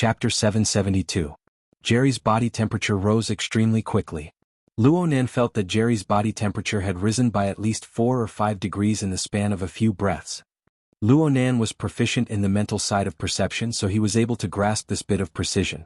Chapter 772. Jerry's body temperature rose extremely quickly. Luonan felt that Jerry's body temperature had risen by at least 4 or 5 degrees in the span of a few breaths. Luonan was proficient in the mental side of perception, so he was able to grasp this bit of precision.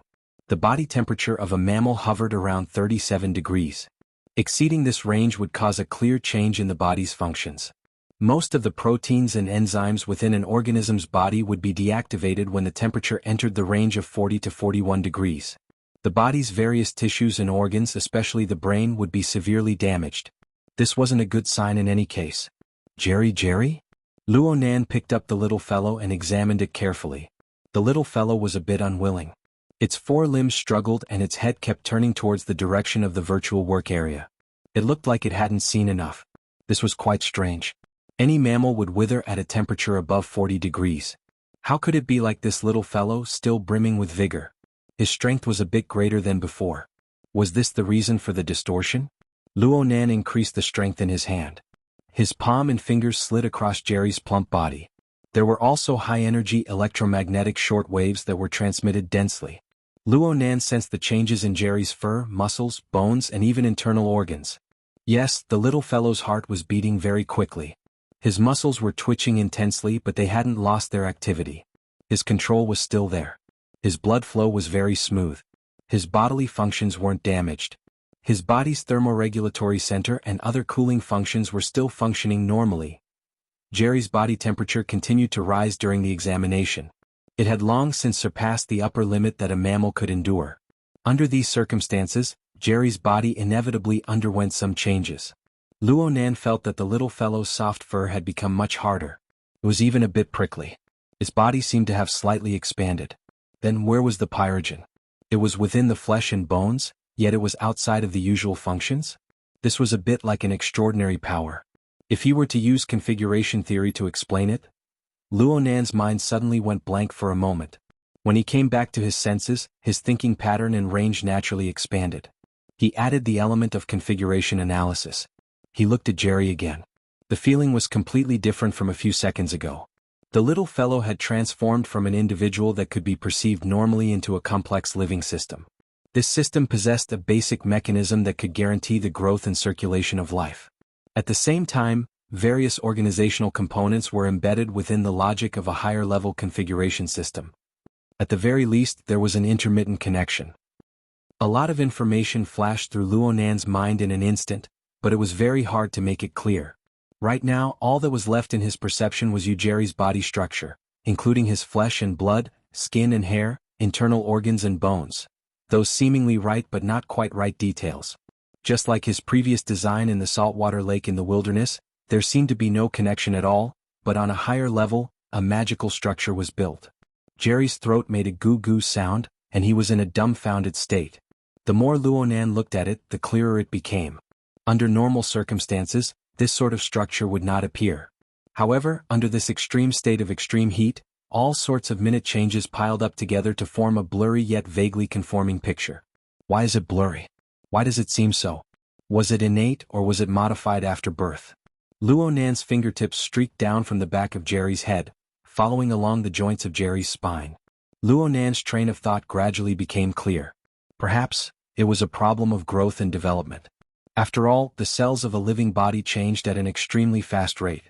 The body temperature of a mammal hovered around 37 degrees. Exceeding this range would cause a clear change in the body's functions. Most of the proteins and enzymes within an organism's body would be deactivated when the temperature entered the range of 40 to 41 degrees. The body's various tissues and organs, especially the brain, would be severely damaged. This wasn't a good sign in any case. Jerry? Luonan picked up the little fellow and examined it carefully. The little fellow was a bit unwilling. Its 4 limbs struggled and its head kept turning towards the direction of the virtual work area. It looked like it hadn't seen enough. This was quite strange. Any mammal would wither at a temperature above 40 degrees. How could it be like this little fellow, still brimming with vigor? His strength was a bit greater than before. Was this the reason for the distortion? Luonan increased the strength in his hand. His palm and fingers slid across Jerry's plump body. There were also high-energy electromagnetic short waves that were transmitted densely. Luonan sensed the changes in Jerry's fur, muscles, bones, and even internal organs. Yes, the little fellow's heart was beating very quickly. His muscles were twitching intensely, but they hadn't lost their activity. His control was still there. His blood flow was very smooth. His bodily functions weren't damaged. His body's thermoregulatory center and other cooling functions were still functioning normally. Jerry's body temperature continued to rise during the examination. It had long since surpassed the upper limit that a mammal could endure. Under these circumstances, Jerry's body inevitably underwent some changes. Luonan felt that the little fellow's soft fur had become much harder. It was even a bit prickly. His body seemed to have slightly expanded. Then where was the pyrogen? It was within the flesh and bones, yet it was outside of the usual functions? This was a bit like an extraordinary power. If he were to use configuration theory to explain it? Luonan's mind suddenly went blank for a moment. When he came back to his senses, his thinking pattern and range naturally expanded. He added the element of configuration analysis. He looked at Jerry again. The feeling was completely different from a few seconds ago. The little fellow had transformed from an individual that could be perceived normally into a complex living system. This system possessed a basic mechanism that could guarantee the growth and circulation of life. At the same time, various organizational components were embedded within the logic of a higher-level configuration system. At the very least, there was an intermittent connection. A lot of information flashed through Luonan's mind in an instant, but it was very hard to make it clear. Right now, all that was left in his perception was Jerry's body structure, including his flesh and blood, skin and hair, internal organs and bones. Those seemingly right but not quite right details. Just like his previous design in the saltwater lake in the wilderness, there seemed to be no connection at all, but on a higher level, a magical structure was built. Jerry's throat made a goo-goo sound, and he was in a dumbfounded state. The more Luonan looked at it, the clearer it became. Under normal circumstances, this sort of structure would not appear. However, under this extreme state of extreme heat, all sorts of minute changes piled up together to form a blurry yet vaguely conforming picture. Why is it blurry? Why does it seem so? Was it innate or was it modified after birth? Luonan's fingertips streaked down from the back of Jerry's head, following along the joints of Jerry's spine. Luonan's train of thought gradually became clear. Perhaps, it was a problem of growth and development. After all, the cells of a living body changed at an extremely fast rate.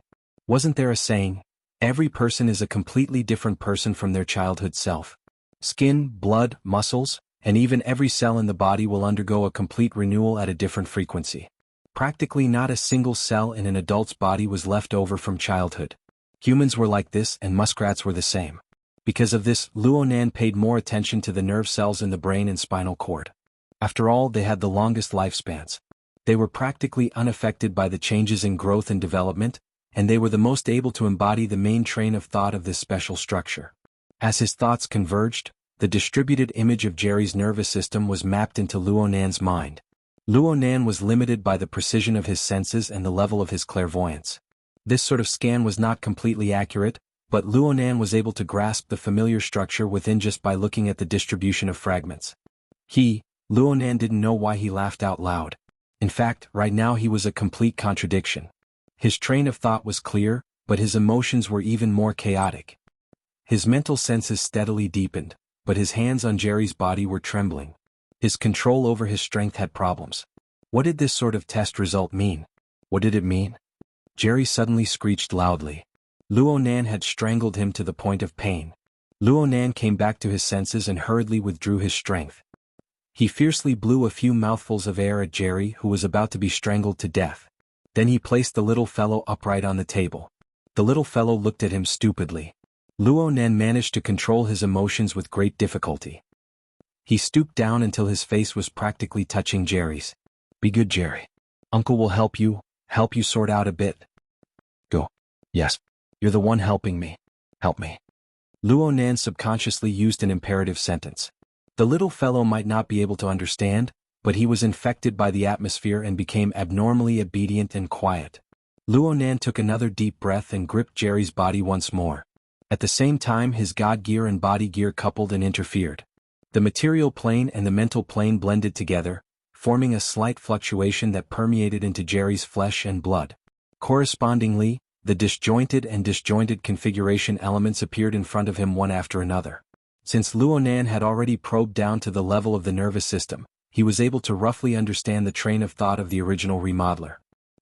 Wasn't there a saying, every person is a completely different person from their childhood self? Skin, blood, muscles, and even every cell in the body will undergo a complete renewal at a different frequency. Practically not a single cell in an adult's body was left over from childhood. Humans were like this and muskrats were the same. Because of this, Luonan paid more attention to the nerve cells in the brain and spinal cord. After all, they had the longest lifespans. They were practically unaffected by the changes in growth and development, and they were the most able to embody the main train of thought of this special structure. As his thoughts converged, the distributed image of Jerry's nervous system was mapped into Luonan's mind. Luonan was limited by the precision of his senses and the level of his clairvoyance. This sort of scan was not completely accurate, but Luonan was able to grasp the familiar structure within just by looking at the distribution of fragments. Luonan didn't know why he laughed out loud. In fact, right now he was a complete contradiction. His train of thought was clear, but his emotions were even more chaotic. His mental senses steadily deepened. but his hands on Jerry's body were trembling. His control over his strength had problems. What did this sort of test result mean? What did it mean? Jerry suddenly screeched loudly. Luonan had strangled him to the point of pain. Luonan came back to his senses and hurriedly withdrew his strength. He fiercely blew a few mouthfuls of air at Jerry, who was about to be strangled to death. Then he placed the little fellow upright on the table. The little fellow looked at him stupidly. Luonan managed to control his emotions with great difficulty. He stooped down until his face was practically touching Jerry's. "Be good, Jerry. Uncle will help you sort out a bit." "Go. Yes. You're the one helping me. Help me." Luonan subconsciously used an imperative sentence. The little fellow might not be able to understand, but he was infected by the atmosphere and became abnormally obedient and quiet. Luonan took another deep breath and gripped Jerry's body once more. At the same time, his god gear and body gear coupled and interfered. The material plane and the mental plane blended together, forming a slight fluctuation that permeated into Jerry's flesh and blood. Correspondingly, the disjointed configuration elements appeared in front of him one after another. Since Luonan had already probed down to the level of the nervous system, he was able to roughly understand the train of thought of the original remodeler.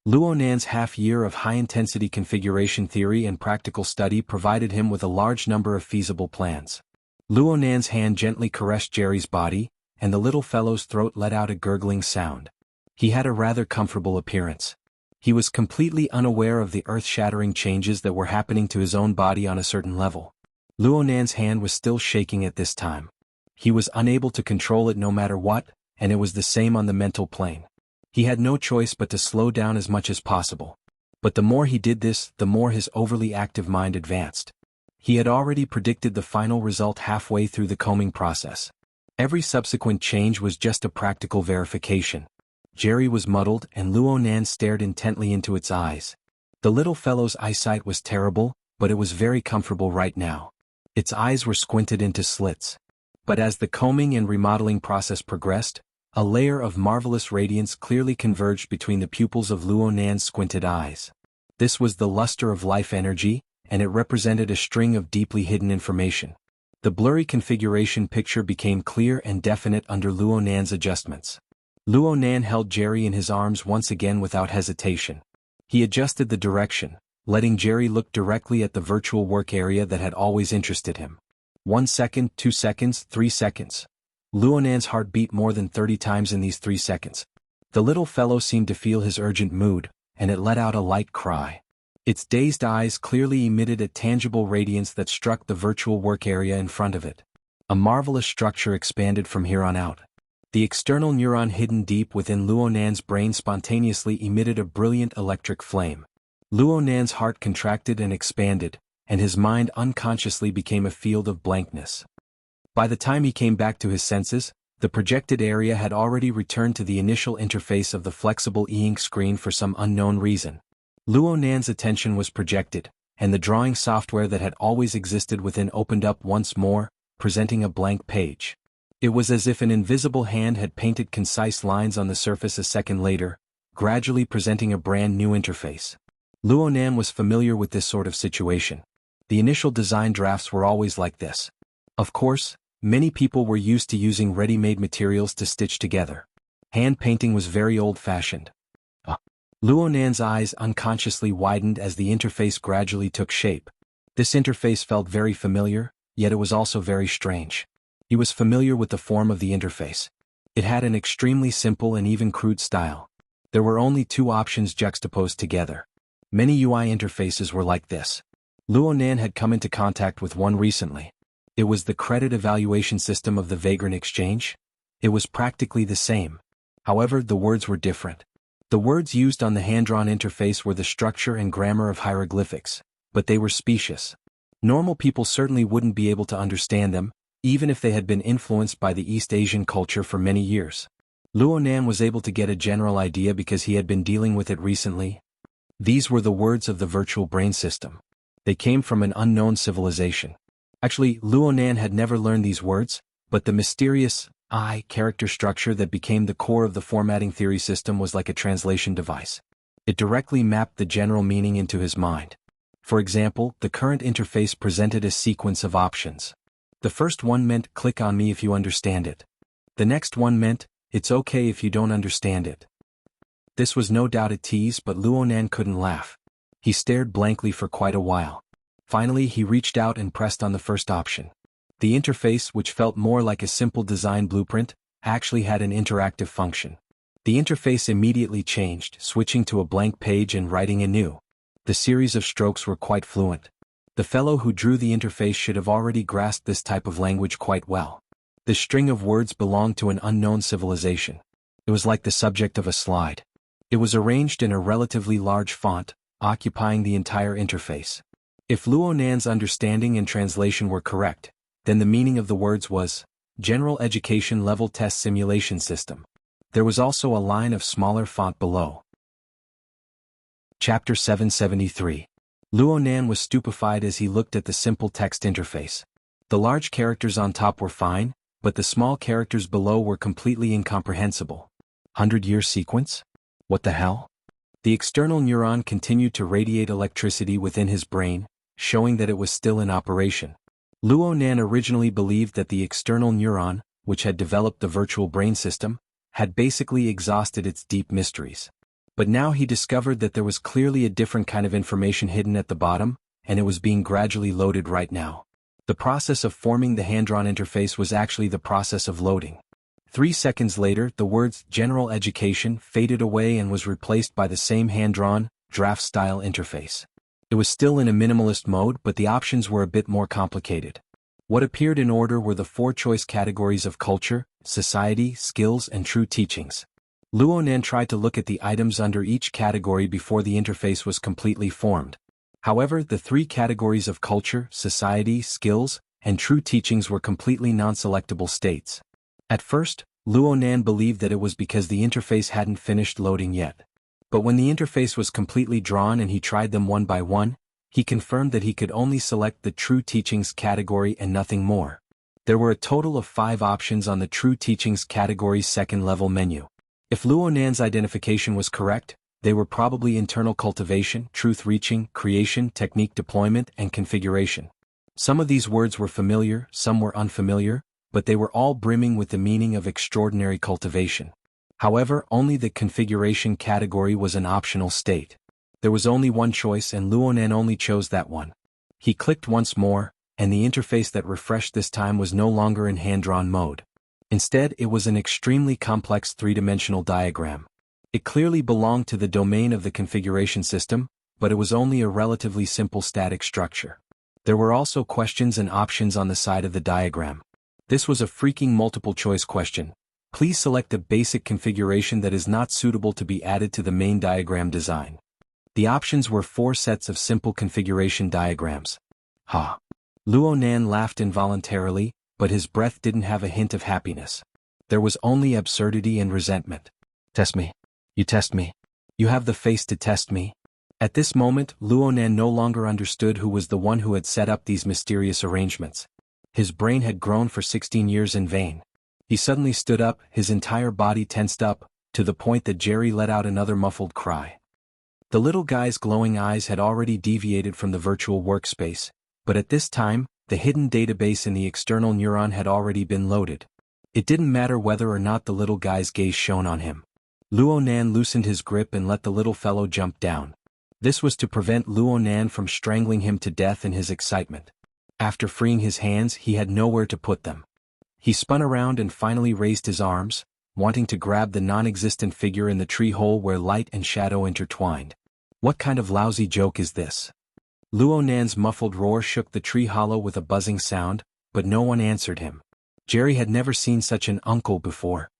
Luonan's half-year of high-intensity configuration theory and practical study provided him with a large number of feasible plans. Luonan's hand gently caressed Jerry's body, and the little fellow's throat let out a gurgling sound. He had a rather comfortable appearance. He was completely unaware of the earth-shattering changes that were happening to his own body on a certain level. Luonan's hand was still shaking at this time. He was unable to control it no matter what, and it was the same on the mental plane. He had no choice but to slow down as much as possible. But the more he did this, the more his overly active mind advanced. He had already predicted the final result halfway through the combing process. Every subsequent change was just a practical verification. Jerry was muddled and Luonan stared intently into its eyes. The little fellow's eyesight was terrible, but it was very comfortable right now. Its eyes were squinted into slits. But as the combing and remodeling process progressed, a layer of marvelous radiance clearly converged between the pupils of Luonan's squinted eyes. This was the luster of life energy, and it represented a string of deeply hidden information. The blurry configuration picture became clear and definite under Luonan's adjustments. Luonan held Jerry in his arms once again without hesitation. He adjusted the direction, letting Jerry look directly at the virtual work area that had always interested him. 1 second, 2 seconds, 3 seconds. Luonan's heart beat more than 30 times in these 3 seconds. The little fellow seemed to feel his urgent mood, and it let out a light cry. Its dazed eyes clearly emitted a tangible radiance that struck the virtual work area in front of it. A marvelous structure expanded from here on out. The external neuron hidden deep within Luonan's brain spontaneously emitted a brilliant electric flame. Luonan's heart contracted and expanded, and his mind unconsciously became a field of blankness. By the time he came back to his senses, the projected area had already returned to the initial interface of the flexible e-ink screen for some unknown reason. Luonan's attention was projected, and the drawing software that had always existed within opened up once more, presenting a blank page. It was as if an invisible hand had painted concise lines on the surface a second later, gradually presenting a brand new interface. Luonan was familiar with this sort of situation. The initial design drafts were always like this. Of course, many people were used to using ready-made materials to stitch together. Hand painting was very old-fashioned. Luonan's eyes unconsciously widened as the interface gradually took shape. This interface felt very familiar, yet it was also very strange. He was familiar with the form of the interface. It had an extremely simple and even crude style. There were only 2 options juxtaposed together. Many UI interfaces were like this. Luonan had come into contact with one recently. It was the credit evaluation system of the Vagrant Exchange. It was practically the same. However, the words were different. The words used on the hand-drawn interface were the structure and grammar of hieroglyphics, but they were specious. Normal people certainly wouldn't be able to understand them, even if they had been influenced by the East Asian culture for many years. Luonan was able to get a general idea because he had been dealing with it recently. These were the words of the virtual brain system. They came from an unknown civilization. Actually, Luonan had never learned these words, but the mysterious I character structure that became the core of the formatting theory system was like a translation device. It directly mapped the general meaning into his mind. For example, the current interface presented a sequence of options. The first one meant, click on me if you understand it. The next one meant, it's okay if you don't understand it. This was no doubt a tease, but Luonan couldn't laugh. He stared blankly for quite a while. Finally he reached out and pressed on the first option. The interface, which felt more like a simple design blueprint, actually had an interactive function. The interface immediately changed, switching to a blank page and writing anew. The series of strokes were quite fluent. The fellow who drew the interface should have already grasped this type of language quite well. The string of words belonged to an unknown civilization. It was like the subject of a slide. It was arranged in a relatively large font, occupying the entire interface. If Luonan's understanding and translation were correct, then the meaning of the words was, General Education Level Test Simulation System. There was also a line of smaller font below. Chapter 773. Luonan was stupefied as he looked at the simple text interface. The large characters on top were fine, but the small characters below were completely incomprehensible. 100-year sequence? What the hell? The external neuron continued to radiate electricity within his brain, showing that it was still in operation. Luonan originally believed that the external neuron, which had developed the virtual brain system, had basically exhausted its deep mysteries. But now he discovered that there was clearly a different kind of information hidden at the bottom, and it was being gradually loaded right now. The process of forming the hand-drawn interface was actually the process of loading. 3 seconds later, the words General Education faded away and was replaced by the same hand-drawn, draft-style interface. It was still in a minimalist mode, but the options were a bit more complicated. What appeared in order were the 4 choice categories of culture, society, skills, and true teachings. Luonan tried to look at the items under each category before the interface was completely formed. However, the 3 categories of culture, society, skills, and true teachings were completely non-selectable states. At first, Luonan believed that it was because the interface hadn't finished loading yet. But when the interface was completely drawn and he tried them one by one, he confirmed that he could only select the true teachings category and nothing more. There were a total of 5 options on the true teachings category's second-level menu. If Luonan's identification was correct, they were probably internal cultivation, truth-reaching, creation, technique deployment, and configuration. Some of these words were familiar, some were unfamiliar, but they were all brimming with the meaning of extraordinary cultivation. However, only the configuration category was an optional state. There was only one choice and Luonan only chose that one. He clicked once more, and the interface that refreshed this time was no longer in hand-drawn mode. Instead, it was an extremely complex 3-dimensional diagram. It clearly belonged to the domain of the configuration system, but it was only a relatively simple static structure. There were also questions and options on the side of the diagram. This was a freaking multiple-choice question. Please select a basic configuration that is not suitable to be added to the main diagram design. The options were 4 sets of simple configuration diagrams. Ha! Luonan laughed involuntarily, but his breath didn't have a hint of happiness. There was only absurdity and resentment. Test me. You test me. You have the face to test me. At this moment, Luonan no longer understood who was the one who had set up these mysterious arrangements. His brain had grown for 16 years in vain. He suddenly stood up, his entire body tensed up, to the point that Jerry let out another muffled cry. The little guy's glowing eyes had already deviated from the virtual workspace, but at this time, the hidden database in the external neuron had already been loaded. It didn't matter whether or not the little guy's gaze shone on him. Luonan loosened his grip and let the little fellow jump down. This was to prevent Luonan from strangling him to death in his excitement. After freeing his hands, he had nowhere to put them. He spun around and finally raised his arms, wanting to grab the non-existent figure in the tree hole where light and shadow intertwined. What kind of lousy joke is this? Luonan's muffled roar shook the tree hollow with a buzzing sound, but no one answered him. Jerry had never seen such an uncle before.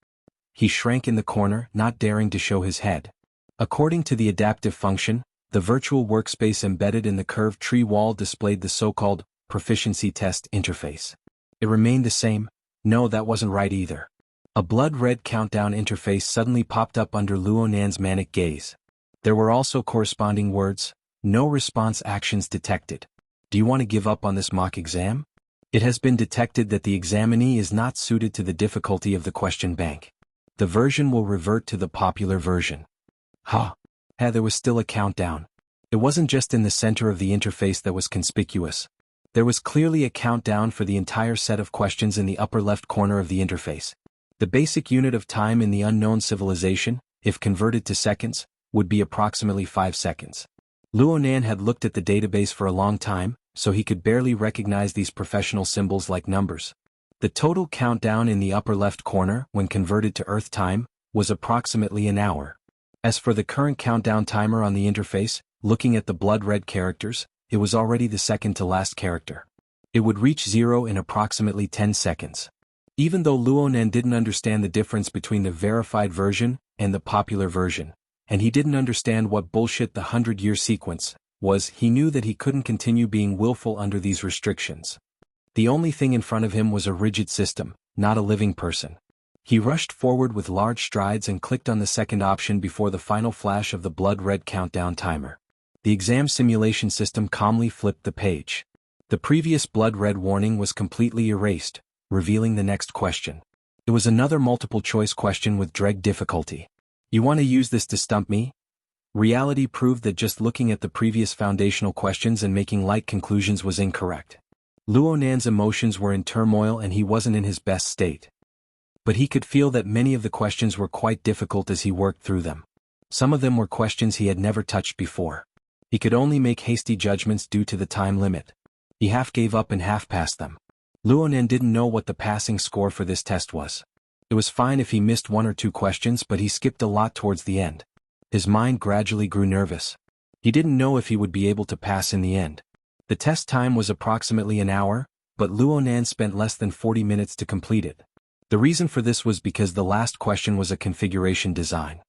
He shrank in the corner, not daring to show his head. According to the adaptive function, the virtual workspace embedded in the curved tree wall displayed the so-called proficiency test interface. It remained the same. No, that wasn't right either. A blood-red countdown interface suddenly popped up under Luonan's manic gaze. There were also corresponding words, no response actions detected. Do you want to give up on this mock exam? It has been detected that the examinee is not suited to the difficulty of the question bank. The version will revert to the popular version. There was still a countdown. It wasn't just in the center of the interface that was conspicuous. There was clearly a countdown for the entire set of questions in the upper left corner of the interface. The basic unit of time in the unknown civilization, if converted to seconds, would be approximately 5 seconds. Luonan had looked at the database for a long time, so he could barely recognize these professional symbols like numbers. The total countdown in the upper left corner, when converted to Earth time, was approximately an hour. As for the current countdown timer on the interface, looking at the blood-red characters, it was already the second to last character. It would reach 0 in approximately 10 seconds. Even though Luonan didn't understand the difference between the verified version and the popular version, and he didn't understand what bullshit the 100-year sequence was, he knew that he couldn't continue being willful under these restrictions. The only thing in front of him was a rigid system, not a living person. He rushed forward with large strides and clicked on the second option before the final flash of the blood-red countdown timer. The exam simulation system calmly flipped the page. The previous blood-red warning was completely erased, revealing the next question. It was another multiple-choice question with dread difficulty. You want to use this to stump me? Reality proved that just looking at the previous foundational questions and making light conclusions was incorrect. Luonan's emotions were in turmoil and he wasn't in his best state. But he could feel that many of the questions were quite difficult as he worked through them. Some of them were questions he had never touched before. He could only make hasty judgments due to the time limit. He half gave up and half passed them. Luonan didn't know what the passing score for this test was. It was fine if he missed 1 or 2 questions, but he skipped a lot towards the end. His mind gradually grew nervous. He didn't know if he would be able to pass in the end. The test time was approximately an hour, but Luonan spent less than 40 minutes to complete it. The reason for this was because the last question was a configuration design.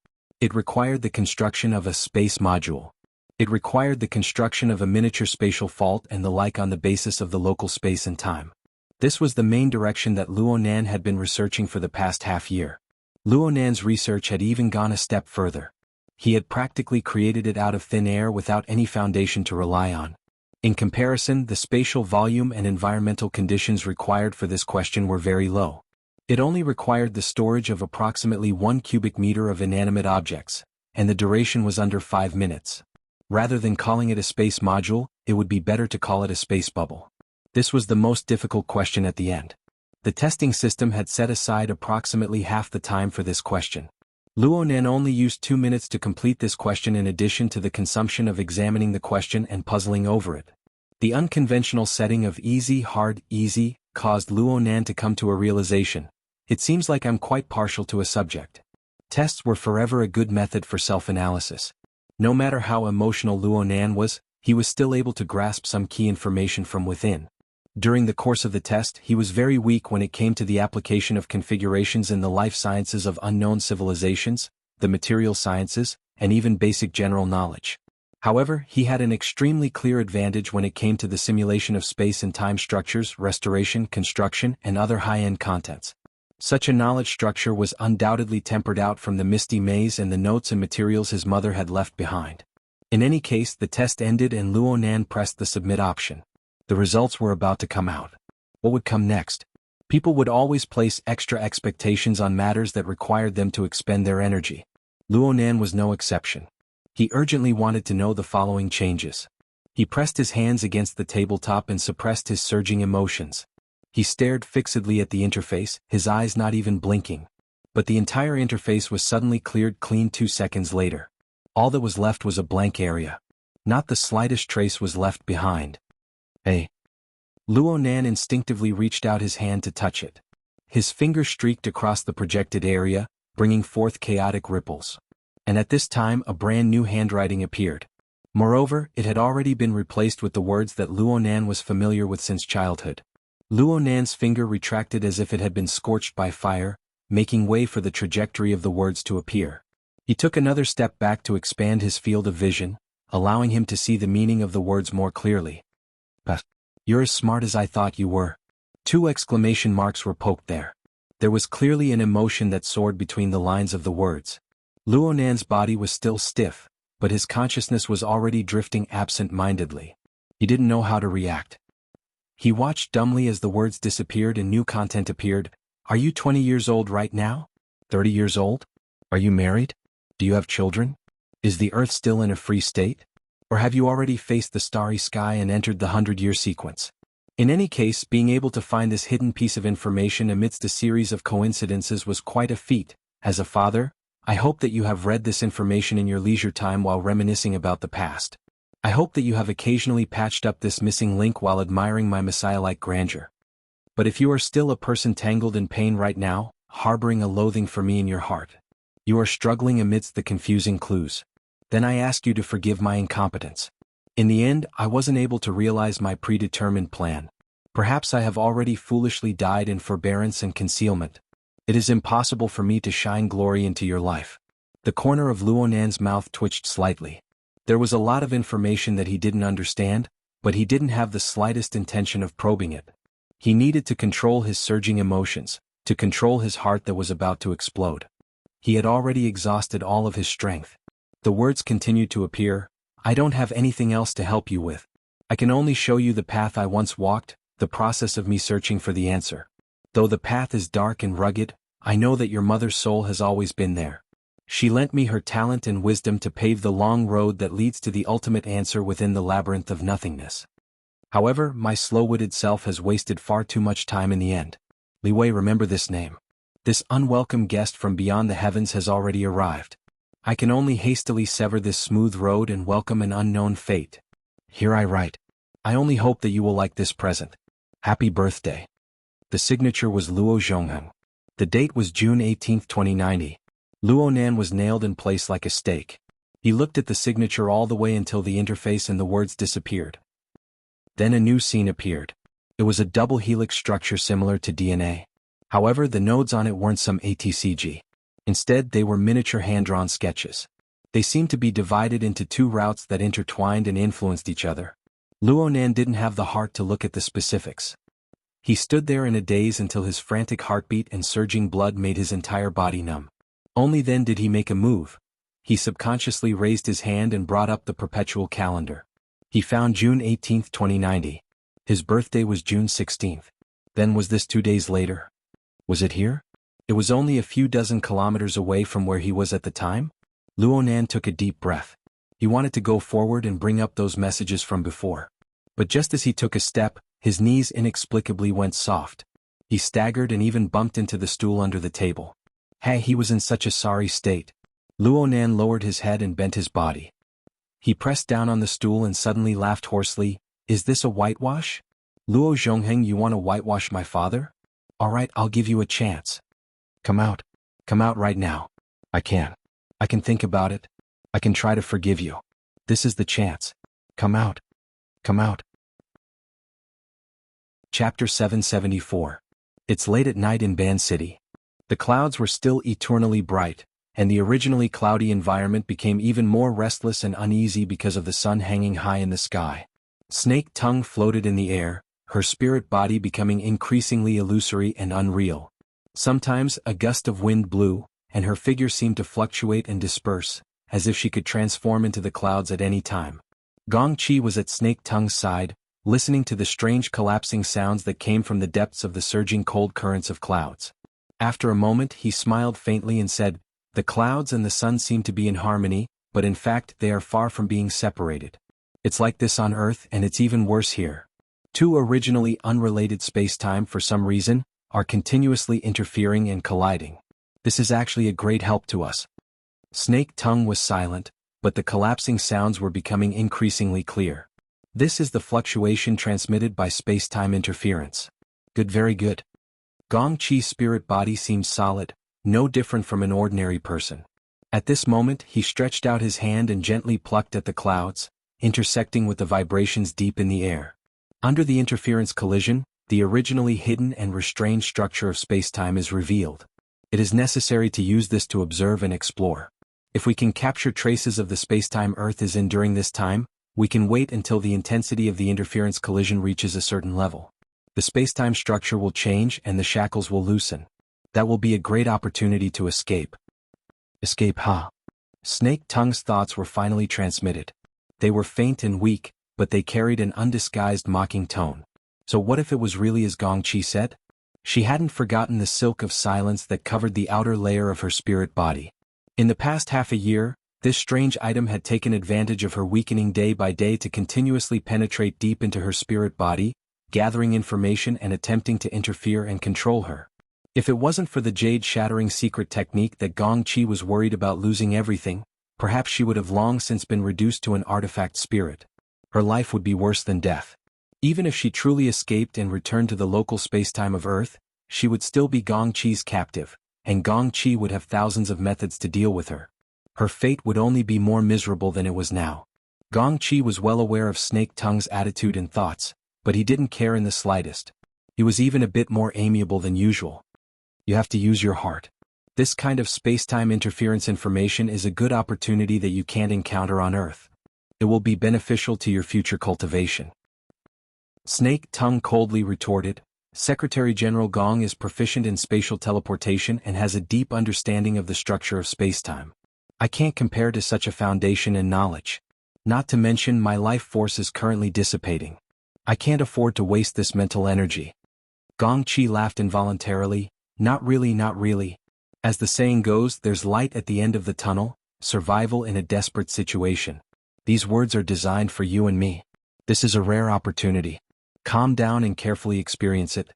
It required the construction of a space module. It required the construction of a miniature spatial fault and the like on the basis of the local space and time. This was the main direction that Luonan had been researching for the past half-year. Luonan's research had even gone a step further. He had practically created it out of thin air without any foundation to rely on. In comparison, the spatial volume and environmental conditions required for this question were very low. It only required the storage of approximately 1 cubic meter of inanimate objects, and the duration was under 5 minutes. Rather than calling it a space module, it would be better to call it a space bubble. This was the most difficult question at the end. The testing system had set aside approximately half the time for this question. Luonan only used 2 minutes to complete this question in addition to the consumption of examining the question and puzzling over it. The unconventional setting of easy, hard, easy, caused Luonan to come to a realization. It seems like I'm quite partial to a subject. Tests were forever a good method for self-analysis. No matter how emotional Luonan was, he was still able to grasp some key information from within. During the course of the test, he was very weak when it came to the application of configurations in the life sciences of unknown civilizations, the material sciences, and even basic general knowledge. However, he had an extremely clear advantage when it came to the simulation of space and time structures, restoration, construction, and other high-end contents. Such a knowledge structure was undoubtedly tempered out from the misty maze and the notes and materials his mother had left behind. In any case, the test ended and Luonan pressed the submit option. The results were about to come out. What would come next? People would always place extra expectations on matters that required them to expend their energy. Luonan was no exception. He urgently wanted to know the following changes. He pressed his hands against the tabletop and suppressed his surging emotions. He stared fixedly at the interface, his eyes not even blinking. But the entire interface was suddenly cleared clean 2 seconds later. All that was left was a blank area. Not the slightest trace was left behind. Hey. Luonan instinctively reached out his hand to touch it. His finger streaked across the projected area, bringing forth chaotic ripples. And at this time a brand new handwriting appeared. Moreover, it had already been replaced with the words that Luonan was familiar with since childhood. Luonan's finger retracted as if it had been scorched by fire, making way for the trajectory of the words to appear. He took another step back to expand his field of vision, allowing him to see the meaning of the words more clearly. But you're as smart as I thought you were. 2 exclamation marks were poked there. There was clearly an emotion that soared between the lines of the words. Luonan's body was still stiff, but his consciousness was already drifting absent-mindedly. He didn't know how to react. He watched dumbly as the words disappeared and new content appeared. Are you 20 years old right now? 30 years old? Are you married? Do you have children? Is the Earth still in a free state? Or have you already faced the starry sky and entered the 100-year sequence? In any case, being able to find this hidden piece of information amidst a series of coincidences was quite a feat. As a father, I hope that you have read this information in your leisure time while reminiscing about the past. I hope that you have occasionally patched up this missing link while admiring my messiah-like grandeur. But if you are still a person tangled in pain right now, harboring a loathing for me in your heart, you are struggling amidst the confusing clues, then I ask you to forgive my incompetence. In the end, I wasn't able to realize my predetermined plan. Perhaps I have already foolishly died in forbearance and concealment. It is impossible for me to shine glory into your life. The corner of Luonan's mouth twitched slightly. There was a lot of information that he didn't understand, but he didn't have the slightest intention of probing it. He needed to control his surging emotions, to control his heart that was about to explode. He had already exhausted all of his strength. The words continued to appear. I don't have anything else to help you with. I can only show you the path I once walked, the process of me searching for the answer. Though the path is dark and rugged, I know that your mother's soul has always been there. She lent me her talent and wisdom to pave the long road that leads to the ultimate answer within the labyrinth of nothingness. However, my slow-witted self has wasted far too much time in the end. Li Wei, remember this name. This unwelcome guest from beyond the heavens has already arrived. I can only hastily sever this smooth road and welcome an unknown fate. Here I write. I only hope that you will like this present. Happy birthday. The signature was Luo Zhongheng. The date was June 18, 2090. Luonan was nailed in place like a stake. He looked at the signature all the way until the interface and the words disappeared. Then a new scene appeared. It was a double helix structure similar to DNA. However, the nodes on it weren't some ATCG. Instead, they were miniature hand-drawn sketches. They seemed to be divided into two routes that intertwined and influenced each other. Luonan didn't have the heart to look at the specifics. He stood there in a daze until his frantic heartbeat and surging blood made his entire body numb. Only then did he make a move. He subconsciously raised his hand and brought up the perpetual calendar. He found June 18, 2090. His birthday was June 16. Then was this 2 days later? Was it here? It was only a few dozen kilometers away from where he was at the time? Luonan took a deep breath. He wanted to go forward and bring up those messages from before. But just as he took a step, his knees inexplicably went soft. He staggered and even bumped into the stool under the table. He was in such a sorry state. Luonan lowered his head and bent his body. He pressed down on the stool and suddenly laughed hoarsely. Is this a whitewash? Luo Zhongheng, you want to whitewash my father? Alright, I'll give you a chance. Come out. Come out right now. I can. I can think about it. I can try to forgive you. This is the chance. Come out. Come out. Chapter 774. It's late at night in Ban City. The clouds were still eternally bright, and the originally cloudy environment became even more restless and uneasy because of the sun hanging high in the sky. Snake Tongue floated in the air, her spirit body becoming increasingly illusory and unreal. Sometimes a gust of wind blew, and her figure seemed to fluctuate and disperse, as if she could transform into the clouds at any time. Gong Chi was at Snake Tongue's side, listening to the strange collapsing sounds that came from the depths of the surging cold currents of clouds. After a moment he smiled faintly and said, "The clouds and the sun seem to be in harmony, but in fact they are far from being separated. It's like this on Earth, and it's even worse here. Two originally unrelated spacetime, for some reason, are continuously interfering and colliding. This is actually a great help to us." Snake Tongue was silent, but the collapsing sounds were becoming increasingly clear. This is the fluctuation transmitted by spacetime interference. Good, very good. Gong Chi's spirit body seemed solid, no different from an ordinary person. At this moment he stretched out his hand and gently plucked at the clouds, intersecting with the vibrations deep in the air. Under the interference collision, the originally hidden and restrained structure of spacetime is revealed. It is necessary to use this to observe and explore. If we can capture traces of the spacetime Earth is in during this time, we can wait until the intensity of the interference collision reaches a certain level. The spacetime structure will change and the shackles will loosen. That will be a great opportunity to escape. Escape, huh? Snake Tongue's thoughts were finally transmitted. They were faint and weak, but they carried an undisguised mocking tone. So what if it was really as Gong Chi said? She hadn't forgotten the silk of silence that covered the outer layer of her spirit body. In the past half a year, this strange item had taken advantage of her weakening day by day to continuously penetrate deep into her spirit body, gathering information and attempting to interfere and control her. If it wasn't for the jade-shattering secret technique that Gong Qi was worried about losing everything, perhaps she would have long since been reduced to an artifact spirit. Her life would be worse than death. Even if she truly escaped and returned to the local spacetime of Earth, she would still be Gong Qi's captive, and Gong Qi would have thousands of methods to deal with her. Her fate would only be more miserable than it was now. Gong Qi was well aware of Snake Tongue's attitude and thoughts, but he didn't care in the slightest. He was even a bit more amiable than usual. You have to use your heart. This kind of space-time interference information is a good opportunity that you can't encounter on Earth. It will be beneficial to your future cultivation. Snake Tongue coldly retorted, Secretary General Gong is proficient in spatial teleportation and has a deep understanding of the structure of spacetime. I can't compare to such a foundation and knowledge. Not to mention my life force is currently dissipating. I can't afford to waste this mental energy. Gong Qi laughed involuntarily, not really, not really. As the saying goes, there's light at the end of the tunnel, survival in a desperate situation. These words are designed for you and me. This is a rare opportunity. Calm down and carefully experience it.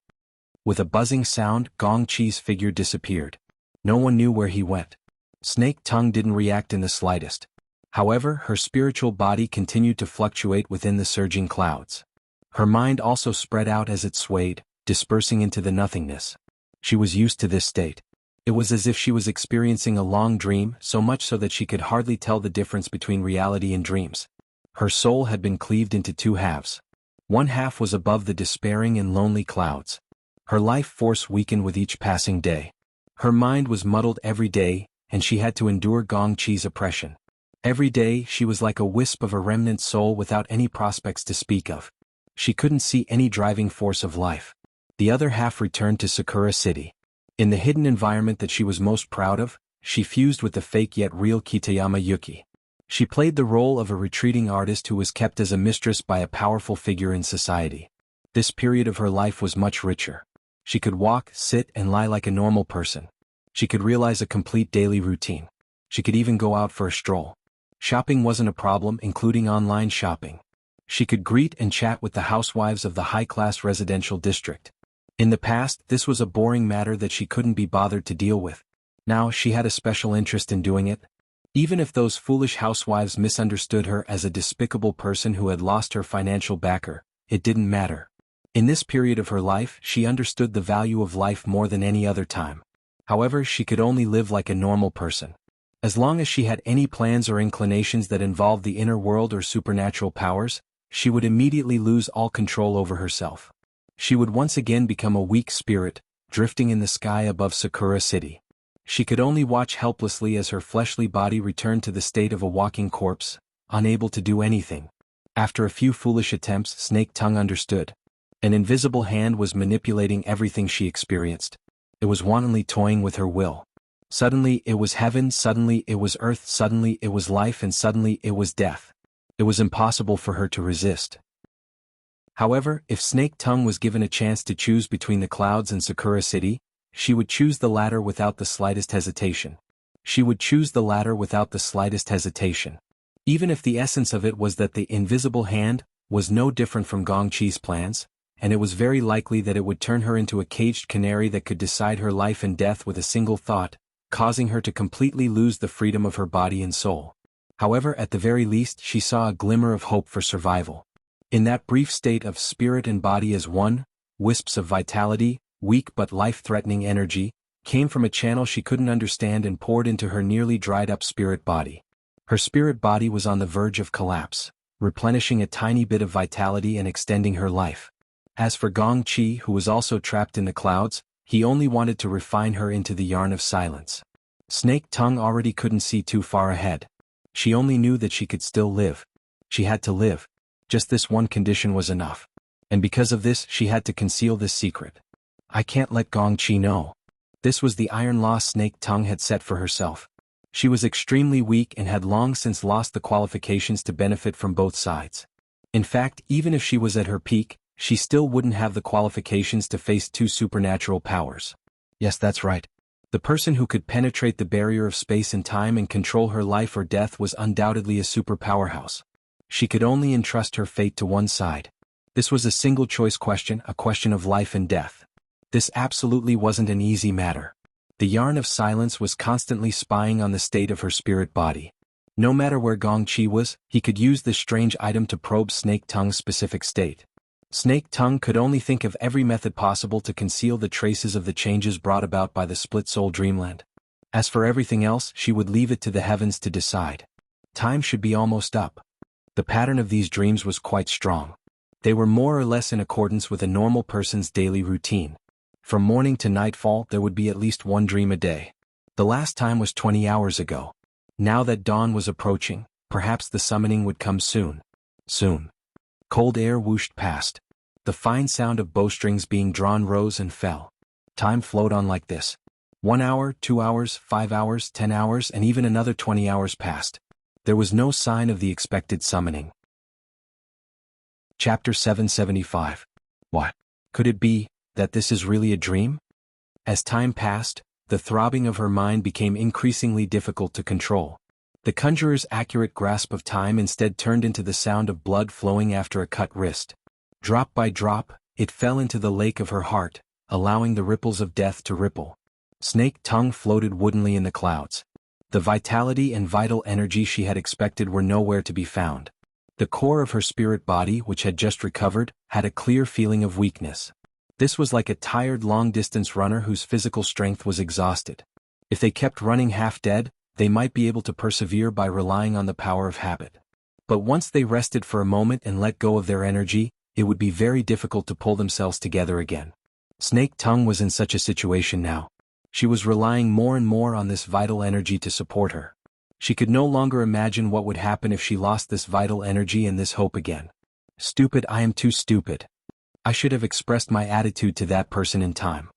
With a buzzing sound, Gong Qi's figure disappeared. No one knew where he went. Snake Tongue didn't react in the slightest. However, her spiritual body continued to fluctuate within the surging clouds. Her mind also spread out as it swayed, dispersing into the nothingness. She was used to this state. It was as if she was experiencing a long dream, so much so that she could hardly tell the difference between reality and dreams. Her soul had been cleaved into two halves. One half was above the despairing and lonely clouds. Her life force weakened with each passing day. Her mind was muddled every day, and she had to endure Gong Qi's oppression. Every day she was like a wisp of a remnant soul without any prospects to speak of. She couldn't see any driving force of life. The other half returned to Sakura City. In the hidden environment that she was most proud of, she fused with the fake yet real Kitayama Yuki. She played the role of a retreating artist who was kept as a mistress by a powerful figure in society. This period of her life was much richer. She could walk, sit, and lie like a normal person. She could realize a complete daily routine. She could even go out for a stroll. Shopping wasn't a problem, including online shopping. She could greet and chat with the housewives of the high-class residential district. In the past, this was a boring matter that she couldn't be bothered to deal with. Now she had a special interest in doing it. Even if those foolish housewives misunderstood her as a despicable person who had lost her financial backer, it didn't matter. In this period of her life, she understood the value of life more than any other time. However, she could only live like a normal person. As long as she had any plans or inclinations that involved the inner world or supernatural powers, she would immediately lose all control over herself. She would once again become a weak spirit, drifting in the sky above Sakura City. She could only watch helplessly as her fleshly body returned to the state of a walking corpse, unable to do anything. After a few foolish attempts, Snake Tongue understood. An invisible hand was manipulating everything she experienced. It was wantonly toying with her will. Suddenly it was heaven, suddenly it was earth, suddenly it was life, and suddenly it was death. It was impossible for her to resist. However, if Snake Tongue was given a chance to choose between the clouds and Sakura City, she would choose the latter without the slightest hesitation. She would choose the latter without the slightest hesitation. Even if the essence of it was that the invisible hand was no different from Gong Qi's plans, and it was very likely that it would turn her into a caged canary that could decide her life and death with a single thought, causing her to completely lose the freedom of her body and soul. However, at the very least she saw a glimmer of hope for survival. In that brief state of spirit and body as one, wisps of vitality, weak but life-threatening energy, came from a channel she couldn't understand and poured into her nearly dried-up spirit body. Her spirit body was on the verge of collapse, replenishing a tiny bit of vitality and extending her life. As for Gong Qi, who was also trapped in the clouds, he only wanted to refine her into the yarn of silence. Snake Tongue already couldn't see too far ahead. She only knew that she could still live. She had to live. Just this one condition was enough. And because of this, she had to conceal this secret. I can't let Gong Qi know. This was the iron law Snake Tongue had set for herself. She was extremely weak and had long since lost the qualifications to benefit from both sides. In fact, even if she was at her peak, she still wouldn't have the qualifications to face two supernatural powers. Yes, that's right. The person who could penetrate the barrier of space and time and control her life or death was undoubtedly a super powerhouse. She could only entrust her fate to one side. This was a single-choice question, a question of life and death. This absolutely wasn't an easy matter. The Yarn of Silence was constantly spying on the state of her spirit body. No matter where Gongqi was, he could use this strange item to probe Snake Tongue's specific state. Snake Tongue could only think of every method possible to conceal the traces of the changes brought about by the split-soul dreamland. As for everything else, she would leave it to the heavens to decide. Time should be almost up. The pattern of these dreams was quite strong. They were more or less in accordance with a normal person's daily routine. From morning to nightfall, there would be at least one dream a day. The last time was 20 hours ago. Now that dawn was approaching, perhaps the summoning would come soon. Soon. Cold air whooshed past. The fine sound of bowstrings being drawn rose and fell. Time flowed on like this. 1 hour, 2 hours, 5 hours, 10 hours, and even another 20 hours passed. There was no sign of the expected summoning. Chapter 775. What? Could it be that this is really a dream? As time passed, the throbbing of her mind became increasingly difficult to control. The conjurer's accurate grasp of time instead turned into the sound of blood flowing after a cut wrist. Drop by drop, it fell into the lake of her heart, allowing the ripples of death to ripple. Snake Tongue floated woodenly in the clouds. The vitality and vital energy she had expected were nowhere to be found. The core of her spirit body, which had just recovered, had a clear feeling of weakness. This was like a tired long-distance runner whose physical strength was exhausted. If they kept running half-dead, they might be able to persevere by relying on the power of habit. But once they rested for a moment and let go of their energy, it would be very difficult to pull themselves together again. Snake Tongue was in such a situation now. She was relying more and more on this vital energy to support her. She could no longer imagine what would happen if she lost this vital energy and this hope again. Stupid, I am too stupid. I should have expressed my attitude to that person in time.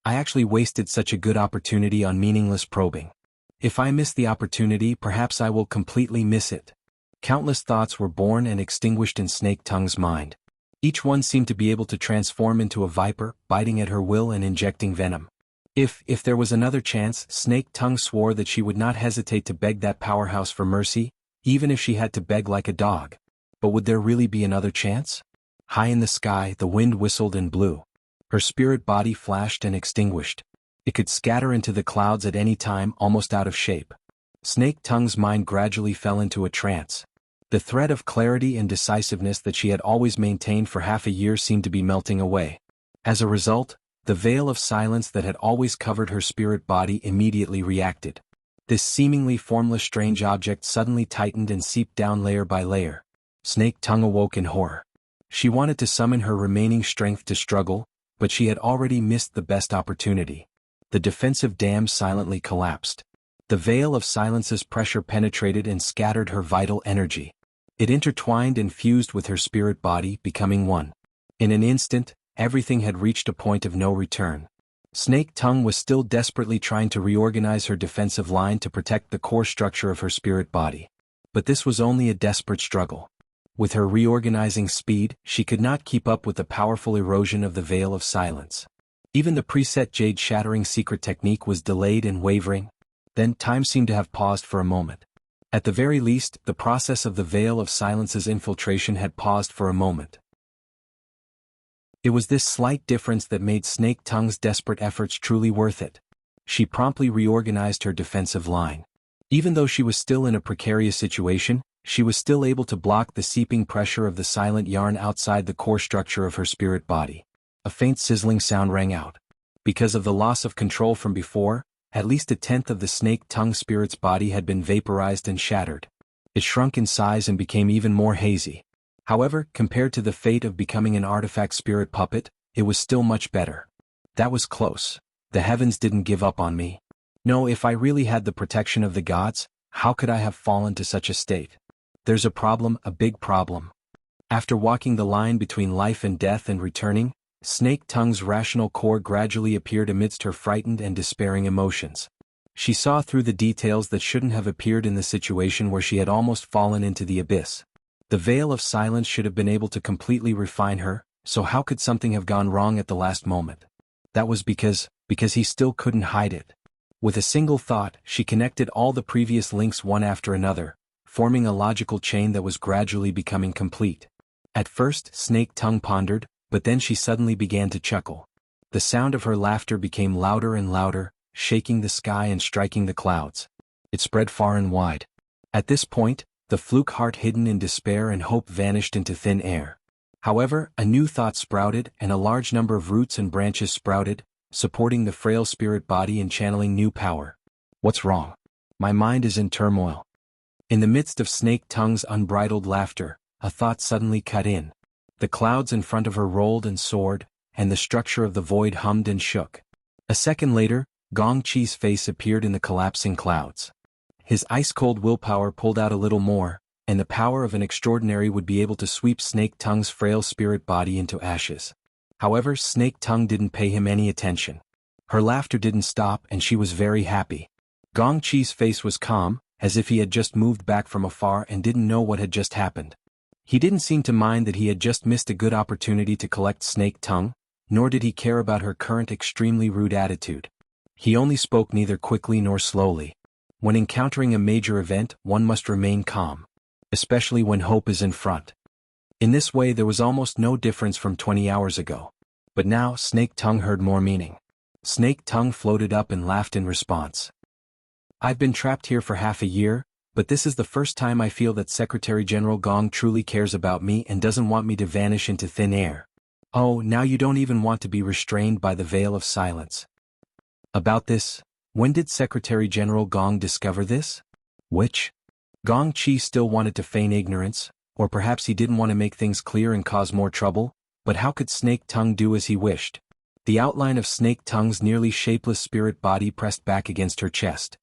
I actually wasted such a good opportunity on meaningless probing. If I miss the opportunity, perhaps I will completely miss it. Countless thoughts were born and extinguished in Snake Tongue's mind. Each one seemed to be able to transform into a viper, biting at her will and injecting venom. If there was another chance, Snake Tongue swore that she would not hesitate to beg that powerhouse for mercy, even if she had to beg like a dog. But would there really be another chance? High in the sky, the wind whistled and blew. Her spirit body flashed and extinguished. It could scatter into the clouds at any time, almost out of shape. Snake Tongue's mind gradually fell into a trance. The thread of clarity and decisiveness that she had always maintained for half a year seemed to be melting away. As a result, the veil of silence that had always covered her spirit body immediately reacted. This seemingly formless strange object suddenly tightened and seeped down layer by layer. Snake Tongue awoke in horror. She wanted to summon her remaining strength to struggle, but she had already missed the best opportunity. The defensive dam silently collapsed. The veil of silence's pressure penetrated and scattered her vital energy. It intertwined and fused with her spirit body, becoming one. In an instant, everything had reached a point of no return. Snake Tongue was still desperately trying to reorganize her defensive line to protect the core structure of her spirit body. But this was only a desperate struggle. With her reorganizing speed, she could not keep up with the powerful erosion of the veil of silence. Even the preset jade-shattering secret technique was delayed and wavering. Then time seemed to have paused for a moment. At the very least, the process of the veil of silence's infiltration had paused for a moment. It was this slight difference that made Snake Tongue's desperate efforts truly worth it. She promptly reorganized her defensive line. Even though she was still in a precarious situation, she was still able to block the seeping pressure of the silent yarn outside the core structure of her spirit body. A faint sizzling sound rang out. Because of the loss of control from before, at least a tenth of the Snake Tongue spirit's body had been vaporized and shattered. It shrunk in size and became even more hazy. However, compared to the fate of becoming an artifact spirit puppet, it was still much better. That was close. The heavens didn't give up on me. No, if I really had the protection of the gods, how could I have fallen to such a state? There's a problem, a big problem. After walking the line between life and death and returning, Snake Tongue's rational core gradually appeared amidst her frightened and despairing emotions. She saw through the details that shouldn't have appeared in the situation where she had almost fallen into the abyss. The veil of silence should have been able to completely refine her, so how could something have gone wrong at the last moment? That was because he still couldn't hide it. With a single thought, she connected all the previous links one after another, forming a logical chain that was gradually becoming complete. At first, Snake Tongue pondered, but then she suddenly began to chuckle. The sound of her laughter became louder and louder, shaking the sky and striking the clouds. It spread far and wide. At this point, the fluke heart hidden in despair and hope vanished into thin air. However, a new thought sprouted, and a large number of roots and branches sprouted, supporting the frail spirit body and channeling new power. What's wrong? My mind is in turmoil. In the midst of Snake Tongue's unbridled laughter, a thought suddenly cut in. The clouds in front of her rolled and soared, and the structure of the void hummed and shook. A second later, Gong Chi's face appeared in the collapsing clouds. His ice-cold willpower pulled out a little more, and the power of an extraordinary would be able to sweep Snake Tongue's frail spirit body into ashes. However, Snake Tongue didn't pay him any attention. Her laughter didn't stop, and she was very happy. Gong Chi's face was calm, as if he had just moved back from afar and didn't know what had just happened. He didn't seem to mind that he had just missed a good opportunity to collect Snake Tongue, nor did he care about her current extremely rude attitude. He only spoke neither quickly nor slowly. When encountering a major event, one must remain calm, especially when hope is in front. In this way there was almost no difference from 20 hours ago. But now Snake Tongue heard more meaning. Snake Tongue floated up and laughed in response. I've been trapped here for half a year, but this is the first time I feel that Secretary General Gong truly cares about me and doesn't want me to vanish into thin air. Oh, now you don't even want to be restrained by the veil of silence. About this, when did Secretary General Gong discover this? Which? Gong Chi still wanted to feign ignorance, or perhaps he didn't want to make things clear and cause more trouble, but how could Snake Tongue do as he wished? The outline of Snake Tongue's nearly shapeless spirit body pressed back against her chest.